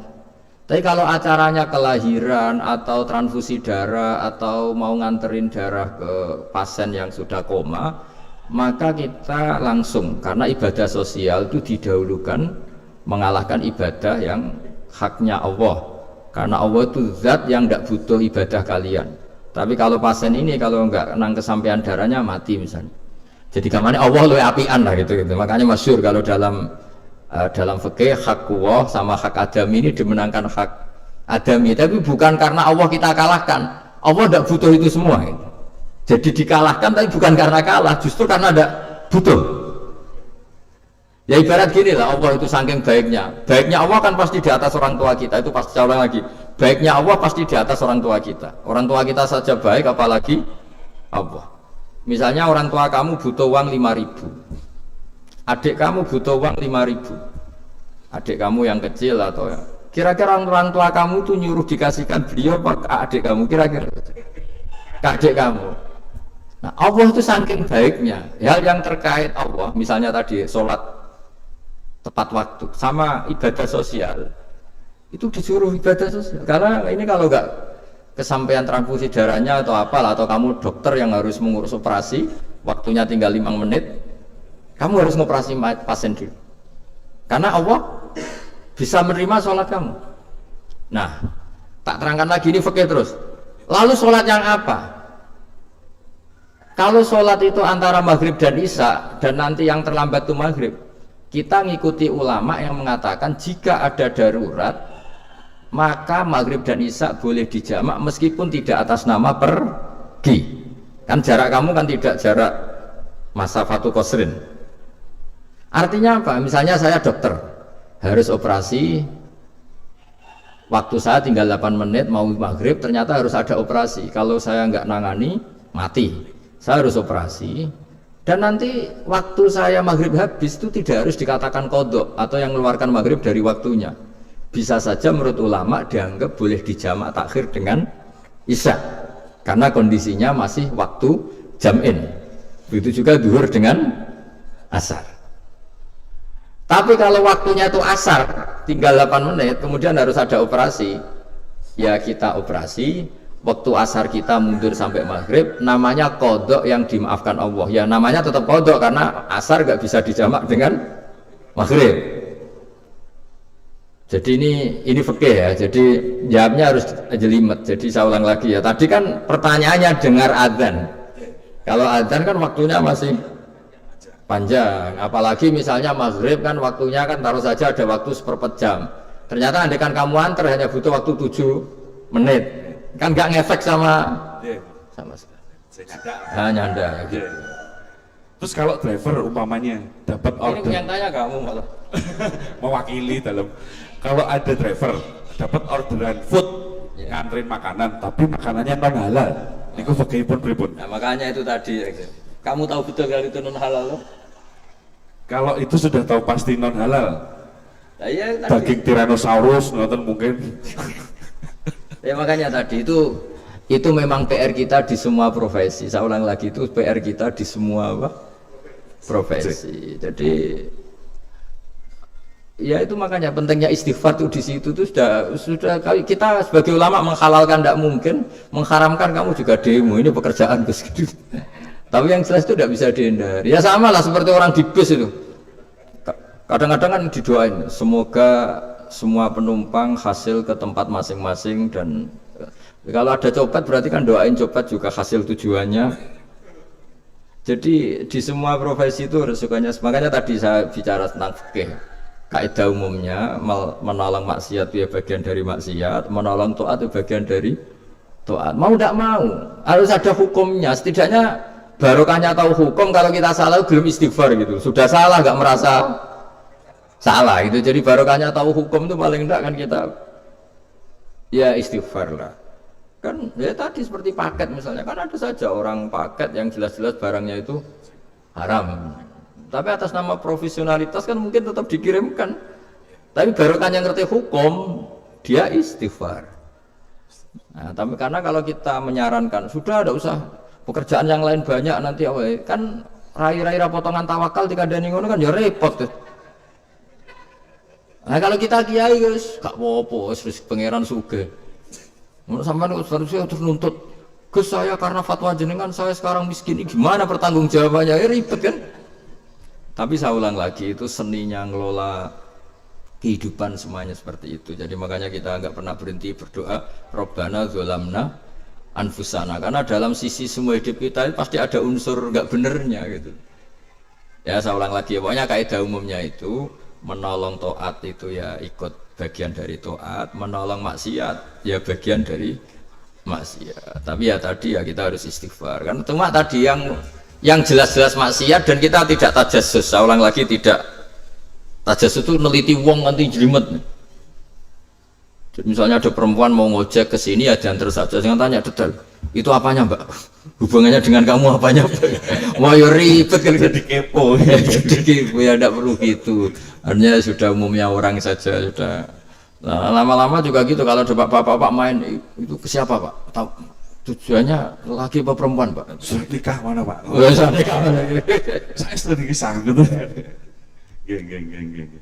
Tapi kalau acaranya kelahiran atau transfusi darah atau mau nganterin darah ke pasien yang sudah koma, maka kita langsung, karena ibadah sosial itu didahulukan mengalahkan ibadah yang haknya Allah karena Allah itu zat yang tidak butuh ibadah kalian. Tapi kalau pasien ini kalau enggak nang kesampaian darahnya mati misalnya, jadi kemana Allah lebih apian lah gitu. Makanya masyhur kalau dalam fikih hak Allah sama hak adami ini dimenangkan hak adami, tapi bukan karena Allah kita kalahkan, Allah tidak butuh itu semua gitu. Jadi dikalahkan tapi bukan karena kalah, justru karena tidak butuh. Ya ibarat gini lah, Allah itu saking baiknya Allah kan pasti di atas orang tua kita, itu pasti ulang lagi, baiknya Allah pasti di atas orang tua kita saja baik apalagi Allah. Misalnya orang tua kamu butuh uang 5.000, adik kamu butuh uang 5.000, adik kamu yang kecil atau ya, kira-kira orang tua kamu tuh nyuruh dikasihkan beliau ke adik kamu, kira-kira ke adik kamu. Nah Allah itu saking baiknya, hal yang terkait Allah misalnya tadi sholat tepat waktu sama ibadah sosial itu disuruh ibadah sosial karena ini kalau enggak kesampaian transfusi darahnya atau apalah, atau kamu dokter yang harus mengurus operasi waktunya tinggal 5 menit kamu harus ngoperasi pasien dulu karena Allah bisa menerima sholat kamu. Nah tak terangkan lagi ini fikih terus. Lalu sholat yang apa? Kalau sholat itu antara maghrib dan isya dan nanti yang terlambat itu maghrib, kita ngikuti ulama yang mengatakan jika ada darurat maka maghrib dan isya boleh dijamak meskipun tidak atas nama pergi. Kan jarak kamu kan tidak jarak masafatu qasrin. Artinya apa? Misalnya saya dokter harus operasi, waktu saya tinggal 8 menit mau maghrib, ternyata harus ada operasi. Kalau saya nggak nangani mati, saya harus operasi. Dan nanti waktu saya maghrib habis itu tidak harus dikatakan qadha atau yang mengeluarkan maghrib dari waktunya. Bisa saja menurut ulama dianggap boleh dijamak takhir dengan isya karena kondisinya masih waktu jam'in. Begitu juga duhur dengan asar. Tapi kalau waktunya itu asar, tinggal 8 menit, kemudian harus ada operasi, ya kita operasi. Waktu asar kita mundur sampai maghrib, namanya kodok yang dimaafkan Allah. Ya namanya tetap kodok karena asar gak bisa dijamak dengan maghrib. Jadi ini fikih ya. Jadi jawabnya harus jelimet. Jadi saya ulang lagi ya. Tadi kan pertanyaannya dengar adzan. Kalau adzan kan waktunya masih panjang. Apalagi misalnya maghrib kan waktunya kan taruh saja ada waktu seperempat jam. Ternyata andaikan kamu antar hanya butuh waktu 7 menit. Kan nggak ngefek sama sekali. Nah, nyanda gitu. Terus kalau driver umpamanya dapat order, Ini yang tanya kamu malah mewakili dalam, kalau ada driver dapat orderan food, nganterin makanan tapi makanannya non halal, niku fakihipun pripun? Nah, makanya itu tadi kamu tahu betul kalau itu non halal loh. Kalau itu sudah tahu pasti non halal, Nah, iya, daging Tyrannosaurus nonton mungkin. Ya makanya tadi itu memang PR kita di semua profesi. Saya ulang lagi, itu PR kita di semua profesi. Jadi ya itu makanya pentingnya istighfar tuh di situ tuh sudah kita sebagai ulama menghalalkan tidak mungkin, mengharamkan kamu juga demo, ini pekerjaan Gus. Tapi yang jelas itu tidak bisa dihindari. Ya sama lah seperti orang di bus itu. Kadang-kadang kan didoain semoga semua penumpang hasil ke tempat masing-masing, dan kalau ada copet berarti kan doain copet juga hasil tujuannya. Jadi di semua profesi itu resikonya. Makanya tadi saya bicara tentang fikih. Kaidah umumnya menolong maksiat itu ya bagian dari maksiat, menolong taat itu bagian dari taat. Mau tidak mau harus ada hukumnya. Setidaknya barokahnya tahu hukum. Kalau kita salah belum istighfar gitu. Sudah salah nggak merasa salah itu. Jadi barokahnya tahu hukum itu paling enggak kan kita ya istighfar lah. Kan ya tadi seperti paket misalnya, kan ada saja orang paket yang jelas-jelas barangnya itu haram, tapi atas nama profesionalitas kan mungkin tetap dikirimkan. Tapi barokahnya ngerti hukum, dia istighfar. Nah, tapi karena kalau kita menyarankan sudah ada usah pekerjaan yang lain banyak nanti kan rai-rai potongan tawakal jika ada ngono kan ya repot tuh. Nah kalau kita kiai guys, gak apa-apa, terus pangeran sugih. Menurut sampean harusnya terus nuntut, Gus saya karena fatwa jenengan saya sekarang miskin, ini gimana pertanggungjawabannya? Ya ribet kan? Tapi saya ulang lagi, itu seninya ngelola kehidupan semuanya seperti itu. Jadi makanya kita nggak pernah berhenti berdoa, Robbana dzolamna anfusana, karena dalam sisi semua hidup kita pasti ada unsur nggak benernya gitu. Ya saya ulang lagi, pokoknya kaidah umumnya itu menolong taat itu ya ikut bagian dari taat, menolong maksiat ya bagian dari maksiat. Tapi ya tadi ya kita harus istighfar. Kan cuma tadi yang jelas-jelas maksiat dan kita tidak tajassus. Saya ulang lagi, tidak tajassus itu neliti wong nanti jelimet. Jadi misalnya ada perempuan mau ngojek ke sini ya diantar saja, jangan tanya detail. Itu apanya Mbak? Hubungannya dengan kamu apanya? Mau ribet kan jadi kepo. Jadi kepo ya tidak perlu gitu. Artinya sudah umumnya orang saja sudah. Nah, lama-lama juga gitu kalau ada bapak-bapak main itu ke siapa Pak? Tahu tujuannya laki apa perempuan Pak? Sudah nikah mana Pak? Sudah nikah mana? Saya sudah nikah gitu. Geng.